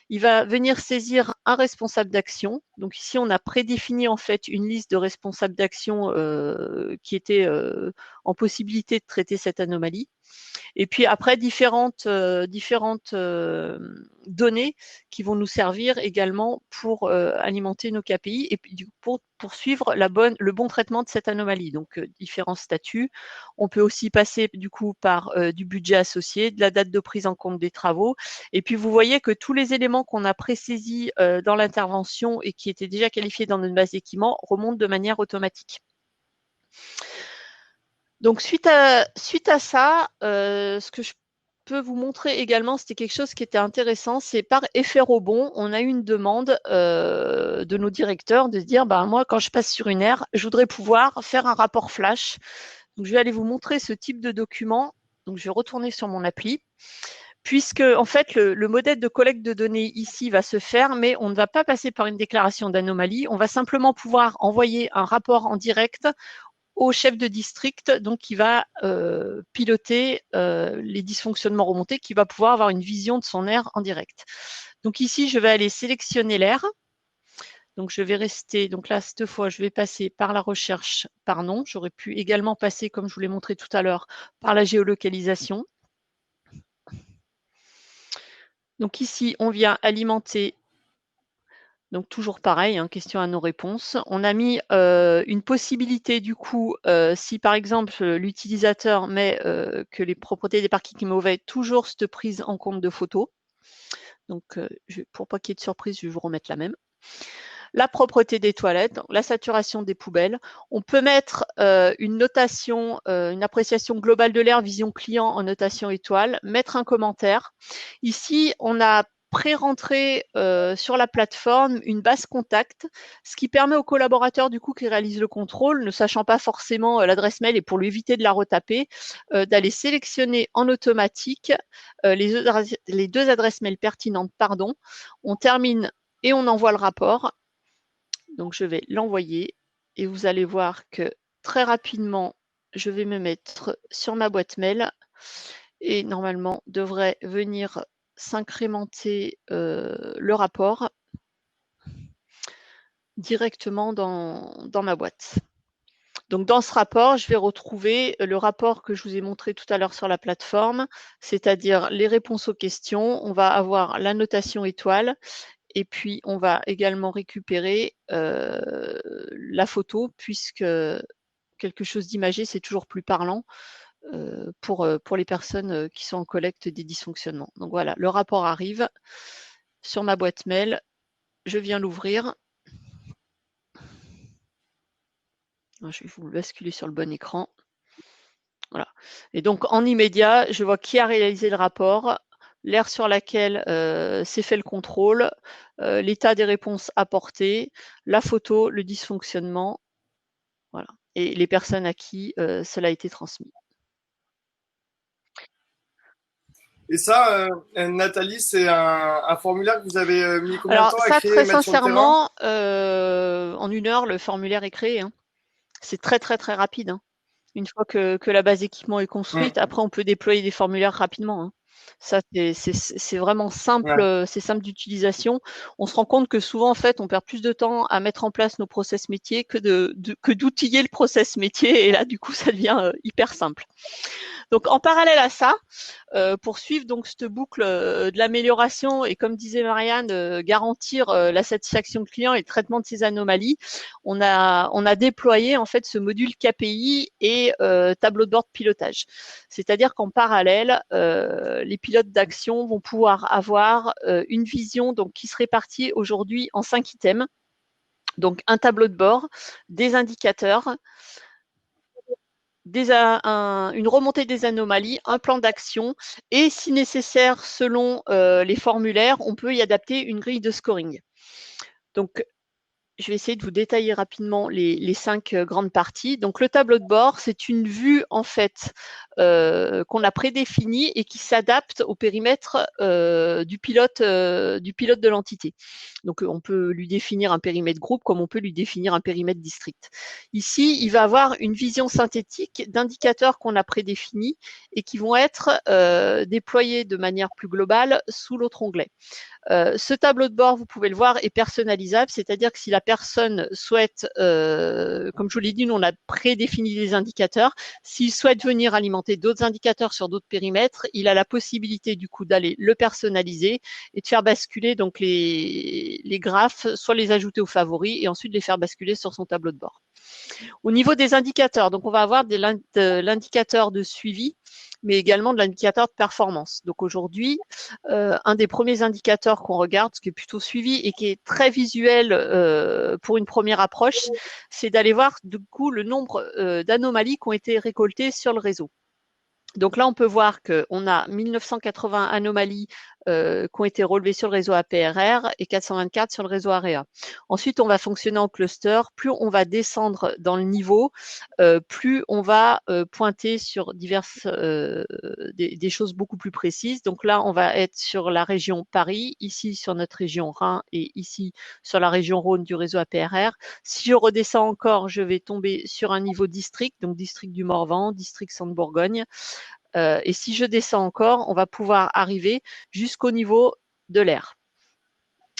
il va venir saisir un responsable d'action. Donc ici, on a prédéfini en fait une liste de responsables d'action qui étaient en possibilité de traiter cette anomalie. Et puis après, différentes données qui vont nous servir également pour alimenter nos KPI et puis pour poursuivre le bon traitement de cette anomalie. Donc, différents statuts. On peut aussi passer du coup par du budget associé, de la date de prise en compte des travaux. Et puis, vous voyez que tous les éléments qu'on a présaisis dans l'intervention et qui étaient déjà qualifiés dans notre base d'équipement remontent de manière automatique. Donc, suite à ça, ce que je peux vous montrer également, c'était quelque chose qui était intéressant, c'est par effet rebond, on a eu une demande de nos directeurs de se dire, moi, quand je passe sur une aire, je voudrais pouvoir faire un rapport flash. Donc, je vais aller vous montrer ce type de document. Donc, je vais retourner sur mon appli. Puisque, en fait, le modèle de collecte de données ici va se faire, mais on ne va pas passer par une déclaration d'anomalie. On va simplement pouvoir envoyer un rapport en direct au chef de district, donc qui va piloter les dysfonctionnements remontés, qui va pouvoir avoir une vision de son aire en direct. Donc ici, je vais aller sélectionner l'aire. Donc je vais rester, donc là, cette fois, je vais passer par la recherche par nom. J'aurais pu également passer, comme je vous l'ai montré tout à l'heure, par la géolocalisation. Donc ici, on vient alimenter. Donc toujours pareil, question à nos réponses. On a mis une possibilité du coup, si par exemple l'utilisateur met que les propriétés des parkings mauvais, toujours cette prise en compte de photos. Donc pour pas qu'il y ait de surprise, je vais vous remettre la même. La propreté des toilettes, la saturation des poubelles. On peut mettre une notation, une appréciation globale de l'air, vision client en notation étoile, mettre un commentaire. Ici, on a pré-rentré sur la plateforme une base contact, ce qui permet aux collaborateurs du coup qui réalisent le contrôle, ne sachant pas forcément l'adresse mail et pour lui éviter de la retaper, d'aller sélectionner en automatique les deux adresses mail pertinentes. On termine et on envoie le rapport. Donc, je vais l'envoyer et vous allez voir que très rapidement, je vais me mettre sur ma boîte mail et normalement devrait venir s'incrémenter le rapport directement dans ma boîte. Donc, dans ce rapport, je vais retrouver le rapport que je vous ai montré tout à l'heure sur la plateforme, c'est-à-dire les réponses aux questions. On va avoir la notation étoile et puis on va également récupérer la photo puisque quelque chose d'imagé, c'est toujours plus parlant pour les personnes qui sont en collecte des dysfonctionnements. Donc voilà, le rapport arrive sur ma boîte mail. Je viens l'ouvrir. Je vais vous basculer sur le bon écran. Voilà. Et donc, en immédiat, je vois qui a réalisé le rapport, l'aire sur laquelle s'est fait le contrôle, l'état des réponses apportées, la photo, le dysfonctionnement, voilà, et les personnes à qui cela a été transmis. Et ça, Nathalie, c'est un formulaire que vous avez mis combien de temps à ça, créer et très mettre sur le terrain? sincèrement, en 1 heure, le formulaire est créé. Hein. C'est très, très, très rapide. Hein. Une fois que la base équipement est construite, après, on peut déployer des formulaires rapidement. Hein. Ça, c'est vraiment simple, Ouais. c'est simple d'utilisation. On se rend compte que souvent, en fait, on perd plus de temps à mettre en place nos process métiers que d'outiller le process métier. Et là, du coup, ça devient hyper simple. Donc, en parallèle à ça, pour suivre donc cette boucle de l'amélioration et comme disait Marianne, garantir la satisfaction client et le traitement de ces anomalies, on a déployé en fait ce module KPI et tableau de bord de pilotage. C'est-à-dire qu'en parallèle, les pilotes d'action vont pouvoir avoir une vision donc qui se répartit aujourd'hui en 5 items. Donc un tableau de bord, des indicateurs, une remontée des anomalies, un plan d'action et si nécessaire, selon les formulaires, on peut y adapter une grille de scoring. Donc, je vais essayer de vous détailler rapidement les 5 grandes parties. Donc, le tableau de bord, c'est une vue en fait qu'on a prédéfinie et qui s'adapte au périmètre du pilote de l'entité. Donc, on peut lui définir un périmètre groupe comme on peut lui définir un périmètre district. Ici, il va avoir une vision synthétique d'indicateurs qu'on a prédéfinis et qui vont être déployés de manière plus globale sous l'autre onglet. Ce tableau de bord, vous pouvez le voir, est personnalisable, c'est-à-dire que si la personne souhaite, comme je vous l'ai dit, nous on a prédéfini les indicateurs, s'il souhaite venir alimenter d'autres indicateurs sur d'autres périmètres, il a la possibilité du coup d'aller le personnaliser et de faire basculer donc les graphes, soit les ajouter aux favoris et ensuite les faire basculer sur son tableau de bord. Au niveau des indicateurs, donc on va avoir de l'indicateur de suivi, mais également de l'indicateur de performance. Donc aujourd'hui, un des premiers indicateurs qu'on regarde, ce qui est plutôt suivi et qui est très visuel pour une première approche, c'est d'aller voir du coup le nombre d'anomalies qui ont été récoltées sur le réseau. Donc là, on peut voir qu'on a 1980 anomalies qui ont été relevées sur le réseau APRR et 424 sur le réseau AREA. Ensuite, on va fonctionner en cluster. Plus on va descendre dans le niveau, plus on va pointer sur diverses des choses beaucoup plus précises. Donc là, on va être sur la région Paris, ici sur notre région Rhin et ici sur la région Rhône du réseau APRR. Si je redescends encore, je vais tomber sur un niveau district, donc district du Morvan, district Centre-Bourgogne. Et si je descends encore, on va pouvoir arriver jusqu'au niveau de l'aire.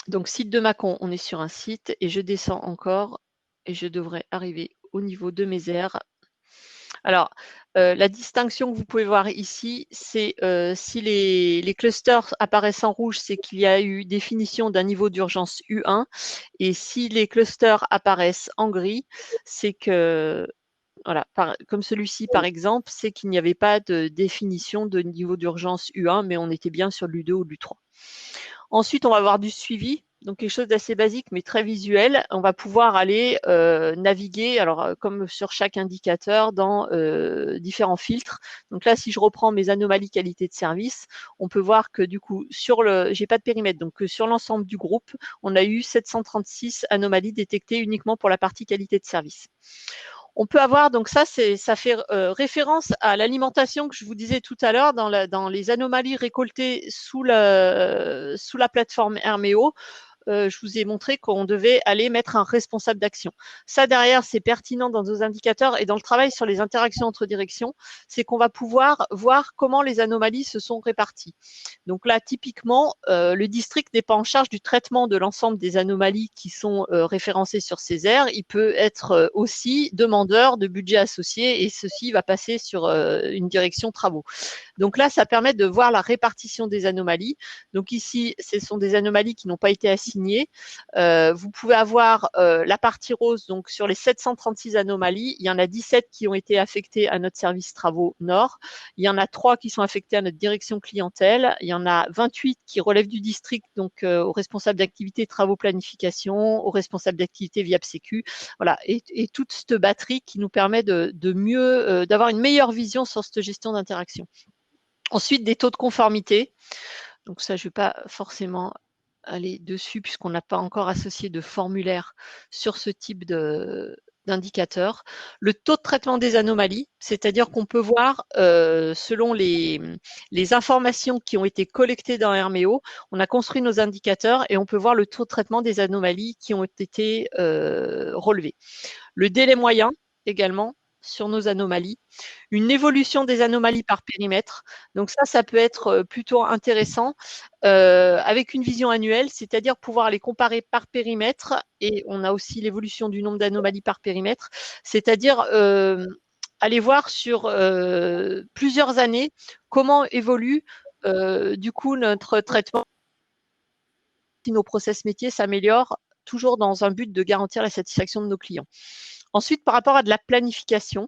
Donc, site de Mâcon, on est sur un site et je descends encore et je devrais arriver au niveau de mes aires. Alors, la distinction que vous pouvez voir ici, c'est si les clusters apparaissent en rouge, c'est qu'il y a eu définition d'un niveau d'urgence U1. Et si les clusters apparaissent en gris, c'est que voilà, comme celui-ci, par exemple, c'est qu'il n'y avait pas de définition de niveau d'urgence U1, mais on était bien sur l'U2 ou l'U3. Ensuite, on va avoir du suivi, donc quelque chose d'assez basique, mais très visuel. On va pouvoir aller naviguer, alors comme sur chaque indicateur, dans différents filtres. Donc là, si je reprends mes anomalies qualité de service, on peut voir que du coup, j'ai pas de périmètre, donc sur l'ensemble du groupe, on a eu 736 anomalies détectées uniquement pour la partie qualité de service. On peut avoir, donc ça fait référence à l'alimentation que je vous disais tout à l'heure dans les anomalies récoltées sous la plateforme Herméo. je vous ai montré qu'on devait aller mettre un responsable d'action. Ça, derrière, c'est pertinent dans nos indicateurs et dans le travail sur les interactions entre directions, c'est qu'on va pouvoir voir comment les anomalies se sont réparties. Donc là, typiquement, le district n'est pas en charge du traitement de l'ensemble des anomalies qui sont référencées sur Césaire. Il peut être aussi demandeur de budget associé et ceci va passer sur une direction travaux. Donc là, ça permet de voir la répartition des anomalies. Donc ici, ce sont des anomalies qui n'ont pas été assignées. Vous pouvez avoir la partie rose, donc sur les 736 anomalies, il y en a 17 qui ont été affectées à notre service travaux Nord. Il y en a 3 qui sont affectées à notre direction clientèle. Il y en a 28 qui relèvent du district, donc au responsable d'activité travaux planification, au responsable d'activité via Sécu. Voilà, et toute cette batterie qui nous permet de mieux, d'avoir une meilleure vision sur cette gestion d'interaction. Ensuite, des taux de conformité. Donc ça, je ne vais pas forcément aller dessus puisqu'on n'a pas encore associé de formulaire sur ce type d'indicateur. Le taux de traitement des anomalies, c'est-à-dire qu'on peut voir selon les informations qui ont été collectées dans Herméo, on a construit nos indicateurs et on peut voir le taux de traitement des anomalies qui ont été relevées. Le délai moyen également sur nos anomalies, une évolution des anomalies par périmètre. Donc ça peut être plutôt intéressant avec une vision annuelle, c'est-à-dire pouvoir les comparer par périmètre et on a aussi l'évolution du nombre d'anomalies par périmètre, c'est-à-dire aller voir sur plusieurs années comment évolue du coup notre traitement, si nos process métiers s'améliorent, toujours dans un but de garantir la satisfaction de nos clients. Ensuite, par rapport à de la planification,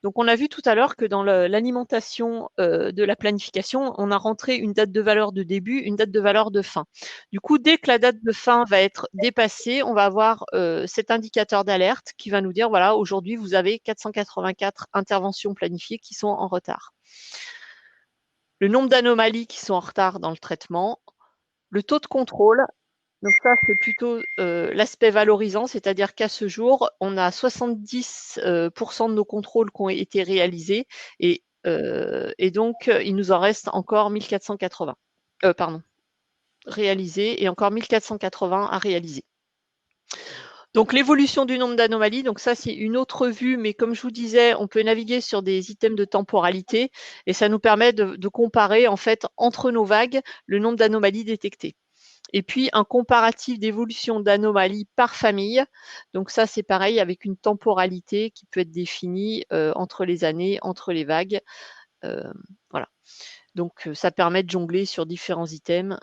donc on a vu tout à l'heure que dans l'alimentation de la planification, on a rentré une date de valeur de début, une date de valeur de fin. Du coup, dès que la date de fin va être dépassée, on va avoir cet indicateur d'alerte qui va nous dire, voilà, aujourd'hui, vous avez 484 interventions planifiées qui sont en retard. Le nombre d'anomalies qui sont en retard dans le traitement, le taux de contrôle. Donc ça, c'est plutôt l'aspect valorisant, c'est-à-dire qu'à ce jour, on a 70% de nos contrôles qui ont été réalisés et donc, il nous en reste encore 1480. Réalisés et encore 1480 à réaliser. Donc l'évolution du nombre d'anomalies, donc ça c'est une autre vue, mais comme je vous disais, on peut naviguer sur des items de temporalité et ça nous permet de comparer en fait entre nos vagues le nombre d'anomalies détectées. Et puis, un comparatif d'évolution d'anomalies par famille. Donc ça, c'est pareil avec une temporalité qui peut être définie entre les années, entre les vagues. Voilà. Donc, ça permet de jongler sur différents items.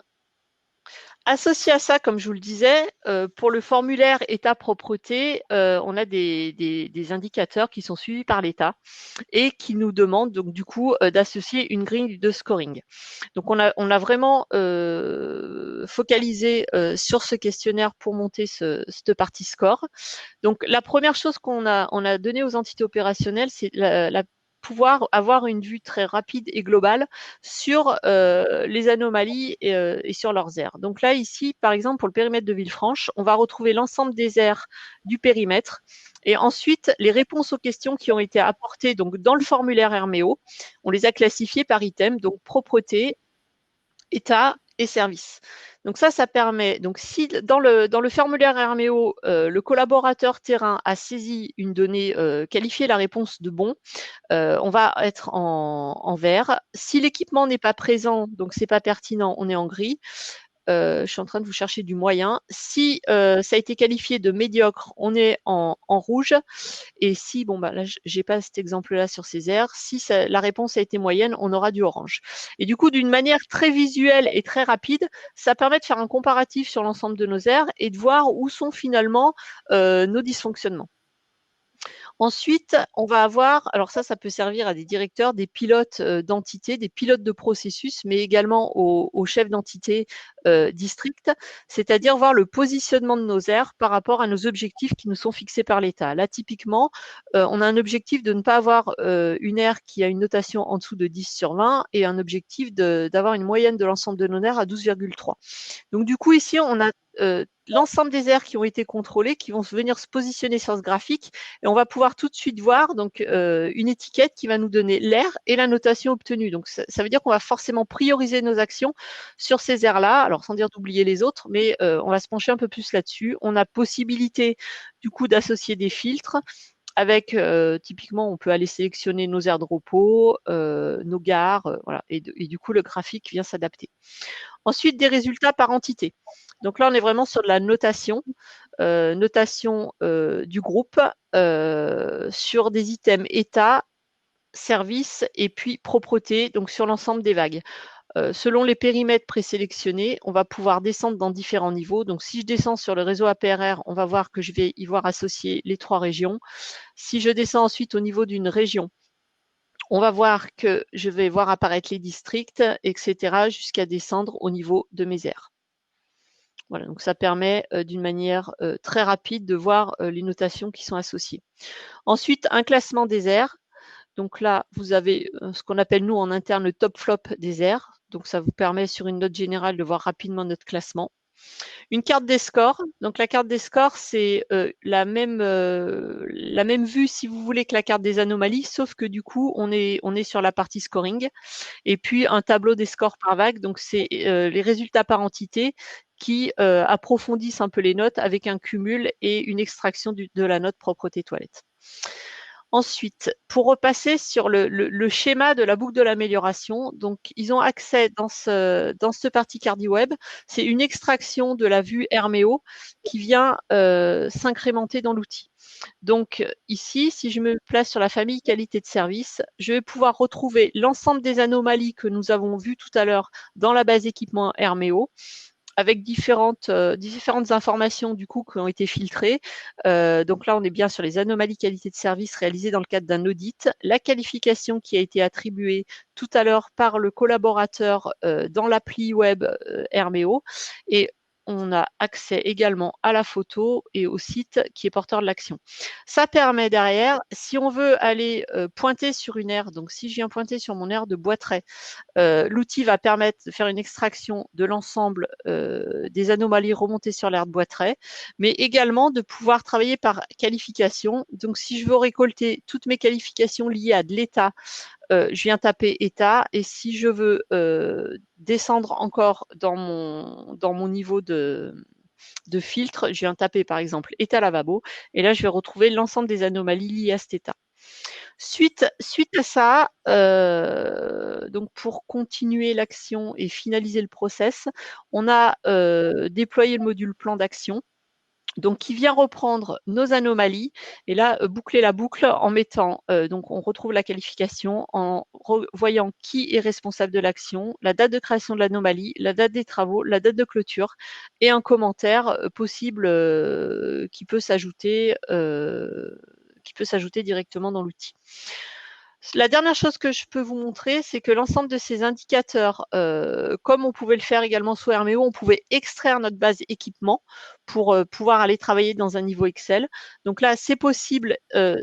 Associé à ça, comme je vous le disais, pour le formulaire État propreté, on a des indicateurs qui sont suivis par l'État et qui nous demandent donc du coup d'associer une grille de scoring. Donc on a vraiment focalisé sur ce questionnaire pour monter cette partie score. Donc la première chose qu'on a donné aux entités opérationnelles, c'est pouvoir avoir une vue très rapide et globale sur les anomalies et sur leurs aires. Donc là, ici, par exemple, pour le périmètre de Villefranche, on va retrouver l'ensemble des aires du périmètre et ensuite les réponses aux questions qui ont été apportées donc, dans le formulaire Herméo. On les a classifiées par item, donc propreté, état et service. Donc ça permet, donc si dans le formulaire Herméo, le collaborateur terrain a saisi une donnée qualifiée la réponse de bon, on va être en vert. Si l'équipement n'est pas présent, donc c'est pas pertinent, on est en gris. Je suis en train de vous chercher du moyen. Si ça a été qualifié de médiocre, on est en rouge. Et si, bon, bah, là, j'ai pas cet exemple-là sur ces aires. Si la réponse a été moyenne, on aura du orange. Et du coup, d'une manière très visuelle et très rapide, ça permet de faire un comparatif sur l'ensemble de nos aires et de voir où sont finalement nos dysfonctionnements. Ensuite, on va avoir, alors ça peut servir à des directeurs, des pilotes d'entités, des pilotes de processus, mais également aux chefs d'entité district, c'est-à-dire voir le positionnement de nos aires par rapport à nos objectifs qui nous sont fixés par l'État. Là, typiquement, on a un objectif de ne pas avoir une aire qui a une notation en dessous de 10 sur 20 et un objectif d'avoir une moyenne de l'ensemble de nos aires à 12,3. Donc, du coup, ici, on a l'ensemble des aires qui ont été contrôlées, qui vont venir se positionner sur ce graphique, et on va pouvoir tout de suite voir donc une étiquette qui va nous donner l'aire et la notation obtenue. Donc ça veut dire qu'on va forcément prioriser nos actions sur ces aires-là, alors sans dire d'oublier les autres, mais on va se pencher un peu plus là-dessus. On a possibilité du coup d'associer des filtres. Avec, typiquement, on peut aller sélectionner nos aires de repos, nos gares, voilà, et du coup, le graphique vient s'adapter. Ensuite, des résultats par entité. Donc là, on est vraiment sur de la notation, du groupe sur des items état, service et puis propreté, donc sur l'ensemble des vagues. Selon les périmètres présélectionnés, on va pouvoir descendre dans différents niveaux. Donc, si je descends sur le réseau APRR, on va voir que je vais y voir associer les 3 régions. Si je descends ensuite au niveau d'une région, on va voir que je vais voir apparaître les districts, etc., jusqu'à descendre au niveau de mes aires. Voilà, donc ça permet d'une manière très rapide de voir les notations qui sont associées. Ensuite, un classement des aires. Donc là, vous avez ce qu'on appelle nous en interne le top flop des aires. Donc ça vous permet sur une note générale de voir rapidement notre classement. Une carte des scores. Donc la carte des scores, c'est la même vue, si vous voulez, que la carte des anomalies, sauf que du coup, on est sur la partie scoring. Et puis un tableau des scores par vague. Donc c'est les résultats par entité qui approfondissent un peu les notes avec un cumul et une extraction de la note propreté toilette. Ensuite, pour repasser sur le schéma de la boucle de l'amélioration, donc ils ont accès dans cette partie CardiWeb, c'est une extraction de la vue Herméo qui vient s'incrémenter dans l'outil. Donc ici, si je me place sur la famille qualité de service, je vais pouvoir retrouver l'ensemble des anomalies que nous avons vues tout à l'heure dans la base équipement Herméo, avec différentes informations du coup qui ont été filtrées. Donc là, on est bien sur les anomalies qualité de service réalisées dans le cadre d'un audit, la qualification qui a été attribuée tout à l'heure par le collaborateur dans l'appli web Herméo, et on a accès également à la photo et au site qui est porteur de l'action. Ça permet derrière, si on veut aller pointer sur une aire, donc si je viens pointer sur mon aire de Boitray, l'outil va permettre de faire une extraction de l'ensemble des anomalies remontées sur l'aire de Boitray, mais également de pouvoir travailler par qualification. Donc, si je veux récolter toutes mes qualifications liées à de l'état, je viens taper état, et si je veux descendre encore dans mon niveau de filtre, je viens taper par exemple état lavabo, et là je vais retrouver l'ensemble des anomalies liées à cet état. Suite à ça, donc pour continuer l'action et finaliser le process, on a déployé le module plan d'action, donc qui vient reprendre nos anomalies et là boucler la boucle en mettant, donc on retrouve la qualification en voyant qui est responsable de l'action, la date de création de l'anomalie, la date des travaux, la date de clôture et un commentaire possible qui peut s'ajouter directement dans l'outil. La dernière chose que je peux vous montrer, c'est que l'ensemble de ces indicateurs, comme on pouvait le faire également sous Herméo, on pouvait extraire notre base équipement pour pouvoir aller travailler dans un niveau Excel. Donc là, c'est possible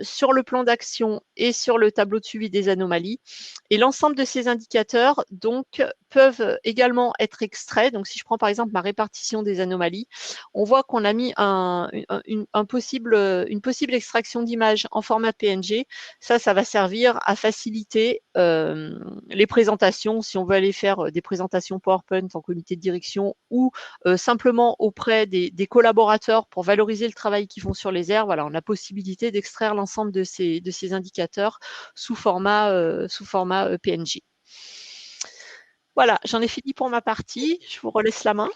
sur le plan d'action et sur le tableau de suivi des anomalies. Et l'ensemble de ces indicateurs donc peuvent également être extraits. Donc si je prends par exemple ma répartition des anomalies, on voit qu'on a mis une possible extraction d'image en format PNG. Ça va servir à faciliter les présentations, si on veut aller faire des présentations PowerPoint en comité de direction ou simplement auprès des collaborateurs pour valoriser le travail qu'ils font sur les aires. Voilà, on a la possibilité d'extraire l'ensemble de ces indicateurs sous format PNG. Voilà, j'en ai fini pour ma partie. Je vous relaisse la main.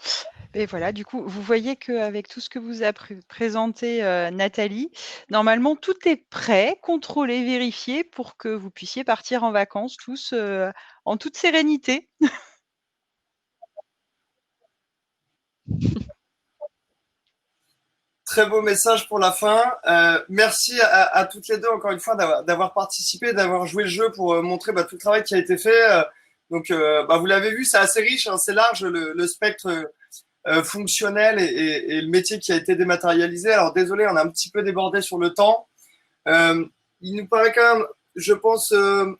Et voilà, du coup, vous voyez qu'avec tout ce que vous a présenté Nathalie, normalement, tout est prêt, contrôlé, vérifié pour que vous puissiez partir en vacances tous en toute sérénité. Très beau message pour la fin. Merci à toutes les deux, encore une fois, d'avoir participé, d'avoir joué le jeu pour montrer tout le travail qui a été fait. Donc, vous l'avez vu, c'est assez riche, hein, c'est large le spectre fonctionnel et le métier qui a été dématérialisé. Alors, désolé, on a un petit peu débordé sur le temps. Il nous paraît quand même, je pense,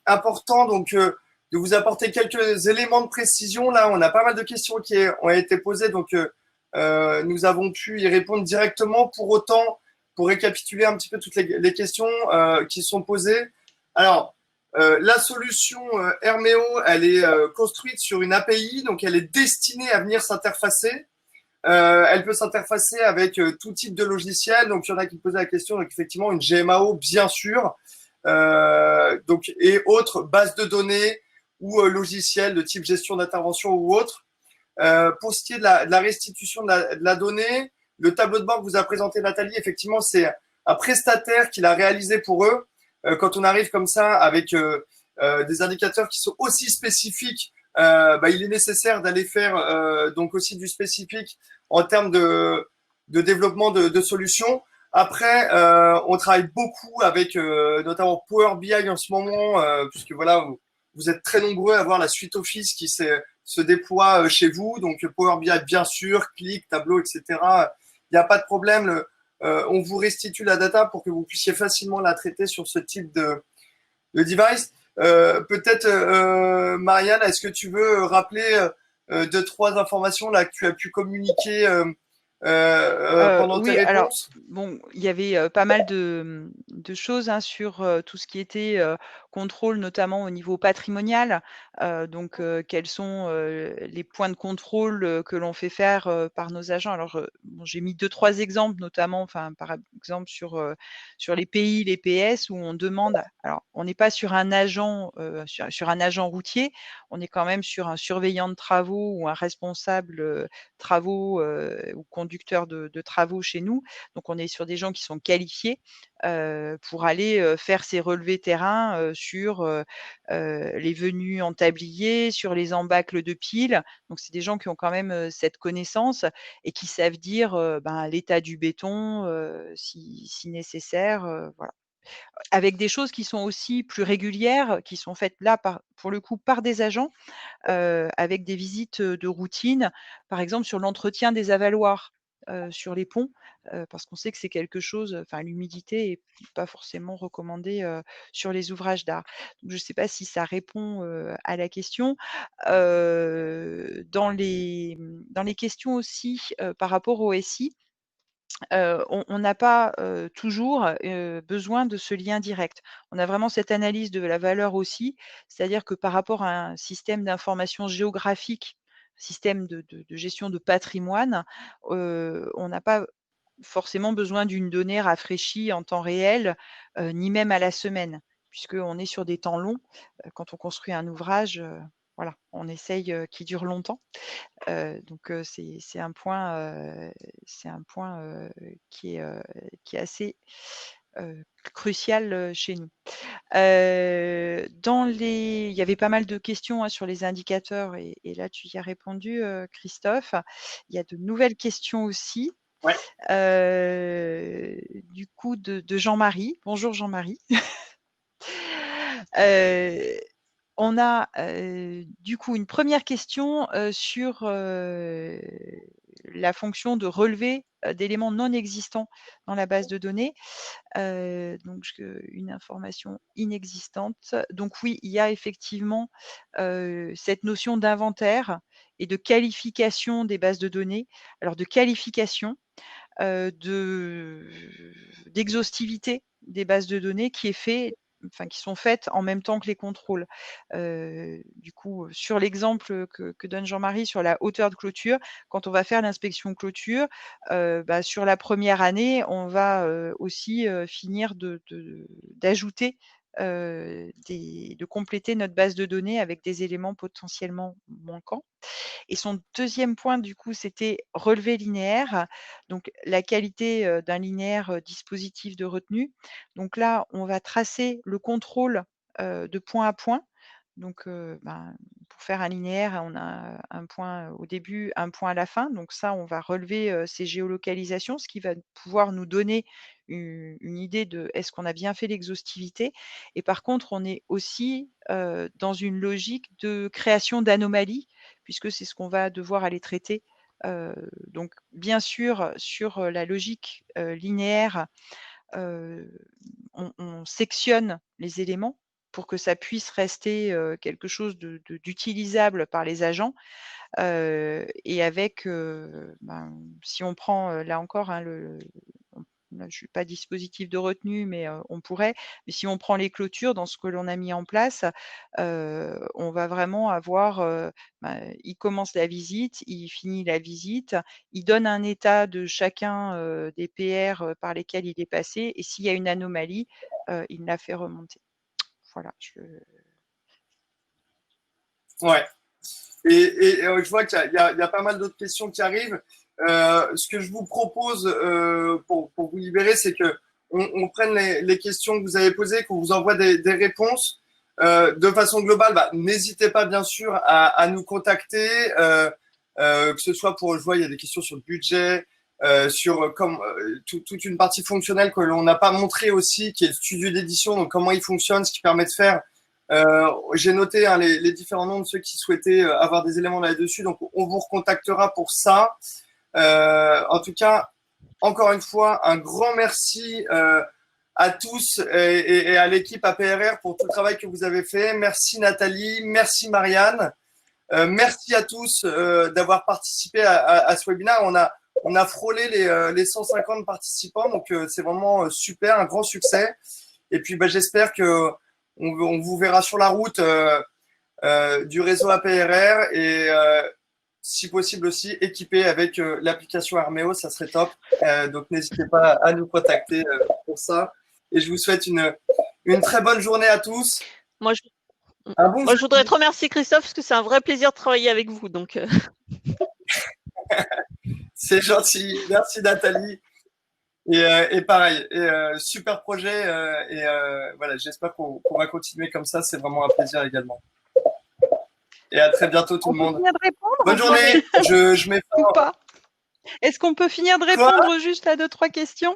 important donc de vous apporter quelques éléments de précision. Là, on a pas mal de questions qui ont été posées, donc nous avons pu y répondre directement. Pour autant, pour récapituler un petit peu toutes les questions qui sont posées. Alors, la solution Hermeo, elle est construite sur une API, donc elle est destinée à venir s'interfacer. Elle peut s'interfacer avec tout type de logiciel. Donc, il y en a qui me posaient la question. Donc, effectivement, une GMAO, bien sûr. Donc, et autres bases de données ou logiciels de type gestion d'intervention ou autre. Pour ce qui est de la restitution de la donnée, le tableau de bord que vous a présenté Nathalie, effectivement, c'est un prestataire qui l'a réalisé pour eux. Quand on arrive comme ça avec des indicateurs qui sont aussi spécifiques, il est nécessaire d'aller faire donc aussi du spécifique en termes de développement de solutions. Après, on travaille beaucoup avec notamment Power BI en ce moment, puisque voilà, vous êtes très nombreux à avoir la suite Office qui se déploie chez vous. Donc Power BI, bien sûr, Click, Tableau, etc. Il n'y a pas de problème. On vous restitue la data pour que vous puissiez facilement la traiter sur ce type de device. Peut-être, Marianne, est-ce que tu veux rappeler 2-3 informations là que tu as pu communiquer pendant tes Oui, alors, réponses? bon, il y avait pas mal de choses sur tout ce qui était contrôle, notamment au niveau patrimonial. Donc, quels sont les points de contrôle que l'on fait faire par nos agents. Alors, bon, j'ai mis 2-3 exemples, notamment, par exemple, sur les pays, les PS, où on demande. Alors, on n'est pas sur un agent, sur un agent routier, on est quand même sur un surveillant de travaux ou un responsable travaux ou conducteurs de travaux chez nous. Donc, on est sur des gens qui sont qualifiés pour aller faire ces relevés terrain sur les venues en tablier, sur les embâcles de piles. Donc, c'est des gens qui ont quand même cette connaissance et qui savent dire l'état du béton si nécessaire. Voilà. Avec des choses qui sont aussi plus régulières, qui sont faites là, pour le coup, par des agents, avec des visites de routine, par exemple sur l'entretien des avaloirs sur les ponts, parce qu'on sait que c'est quelque chose, l'humidité est pas forcément recommandée sur les ouvrages d'art. Donc je ne sais pas si ça répond à la question. Dans les questions aussi par rapport au SI, on n'a pas toujours besoin de ce lien direct. On a vraiment cette analyse de la valeur aussi, c'est-à-dire que par rapport à un système d'information géographique, système de gestion de patrimoine, on n'a pas forcément besoin d'une donnée rafraîchie en temps réel, ni même à la semaine, puisqu'on est sur des temps longs. Quand on construit un ouvrage, voilà, on essaye qu'il dure longtemps. Donc c'est un point qui est assez crucial chez nous. Il y avait pas mal de questions sur les indicateurs et là tu y as répondu, Christophe. Il y a de nouvelles questions aussi. Ouais. Du coup de Jean-Marie. Bonjour Jean-Marie. On a du coup une première question sur la fonction de relevé d'éléments non existants dans la base de données. Donc une information inexistante. Donc oui, il y a effectivement cette notion d'inventaire et de qualification des bases de données. Alors de qualification, d'exhaustivité des bases de données qui sont faites en même temps que les contrôles. Du coup, sur l'exemple que donne Jean-Marie sur la hauteur de clôture, quand on va faire l'inspection clôture, sur la première année, on va aussi finir d'ajouter de compléter notre base de données avec des éléments potentiellement manquants. Et son deuxième point, du coup, c'était relevé linéaire, donc la qualité d'un linéaire dispositif de retenue. Donc là, on va tracer le contrôle de point à point. Donc, pour faire un linéaire, on a un point au début, un point à la fin. Donc ça, on va relever ces géolocalisations, ce qui va pouvoir nous donner une idée de est-ce qu'on a bien fait l'exhaustivité. Et par contre, on est aussi dans une logique de création d'anomalies, puisque c'est ce qu'on va devoir aller traiter. Donc, bien sûr, sur la logique linéaire, on sectionne les éléments pour que ça puisse rester quelque chose d'utilisable par les agents. Et avec, si on prend là encore, hein, là, je ne suis pas dispositif de retenue, mais on pourrait. Mais si on prend les clôtures dans ce que l'on a mis en place, on va vraiment avoir, il commence la visite, il finit la visite, il donne un état de chacun des PR par lesquels il est passé, et s'il y a une anomalie, il la fait remonter. Voilà. Ouais. Et je vois qu'il y a pas mal d'autres questions qui arrivent. Ce que je vous propose pour vous libérer, c'est que on prenne les questions que vous avez posées, qu'on vous envoie des réponses. De façon globale, n'hésitez pas bien sûr à nous contacter, que ce soit pour, je vois, il y a des questions sur le budget, sur toute une partie fonctionnelle que l'on n'a pas montré aussi, qui est le studio d'édition, donc comment il fonctionne, ce qui permet de faire. J'ai noté les différents noms de ceux qui souhaitaient avoir des éléments là-dessus, donc on vous recontactera pour ça. En tout cas, encore une fois, un grand merci à tous et à l'équipe APRR pour tout le travail que vous avez fait. Merci Nathalie, merci Marianne, merci à tous d'avoir participé à ce webinaire. On a frôlé les 150 participants, donc c'est vraiment super, un grand succès. Et puis j'espère que on vous verra sur la route du réseau APRR et si possible aussi équipé avec l'application Armeo, ça serait top. Donc n'hésitez pas à nous contacter pour ça. Et je vous souhaite une très bonne journée à tous. Moi, je voudrais te remercier, Christophe, parce que c'est un vrai plaisir de travailler avec vous. Donc, c'est gentil. Merci Nathalie. Et pareil, super projet. Voilà, j'espère qu'on va continuer comme ça. C'est vraiment un plaisir également. Et à très bientôt tout le monde. De répondre, bonne journée. Je mets fin. Ou pas. Est-ce qu'on peut finir de répondre juste à 2-3 questions?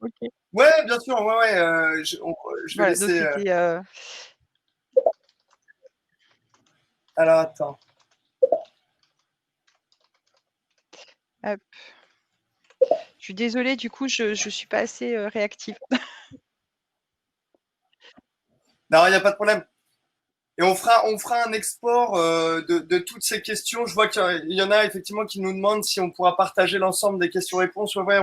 Okay. Ouais, bien sûr. Ouais. Je vais laisser. Alors attends. Hop. Je suis désolée, du coup, je suis pas assez réactive. Non, il n'y a pas de problème. Et on fera un export de toutes ces questions. Je vois qu'il y en a effectivement qui nous demandent si on pourra partager l'ensemble des questions-réponses. Ouais,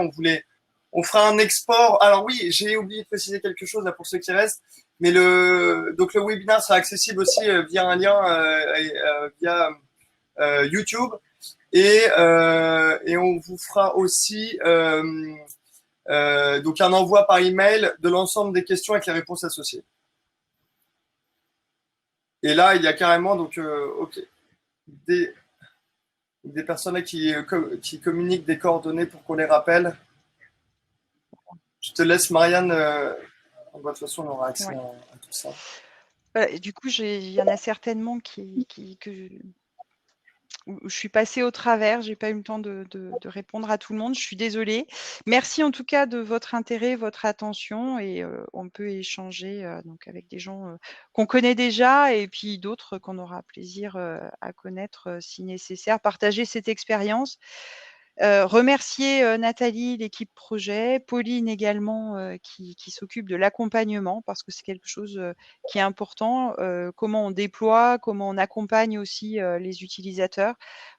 on fera un export. Alors oui, j'ai oublié de préciser quelque chose là pour ceux qui restent. Mais donc le webinaire sera accessible aussi via un lien via YouTube. Et on vous fera aussi donc un envoi par email de l'ensemble des questions avec les réponses associées. Et là, il y a carrément donc des personnes là qui communiquent des coordonnées pour qu'on les rappelle. Je te laisse, Marianne. De toute façon, on aura accès à tout ça. Du coup, il y en a certainement où je suis passée au travers, j'ai pas eu le temps de répondre à tout le monde, je suis désolée. Merci en tout cas de votre intérêt, votre attention, et on peut échanger donc avec des gens qu'on connaît déjà et puis d'autres qu'on aura plaisir à connaître si nécessaire, partager cette expérience. Remercier Nathalie, l'équipe projet, Pauline également qui s'occupe de l'accompagnement parce que c'est quelque chose qui est important, comment on déploie, comment on accompagne aussi les utilisateurs.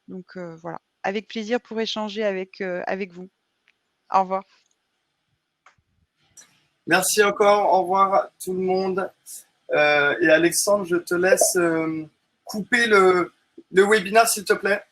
Donc voilà, avec plaisir pour échanger avec vous. Au revoir. Merci encore, au revoir tout le monde. Et Alexandre, je te laisse couper le webinaire s'il te plaît.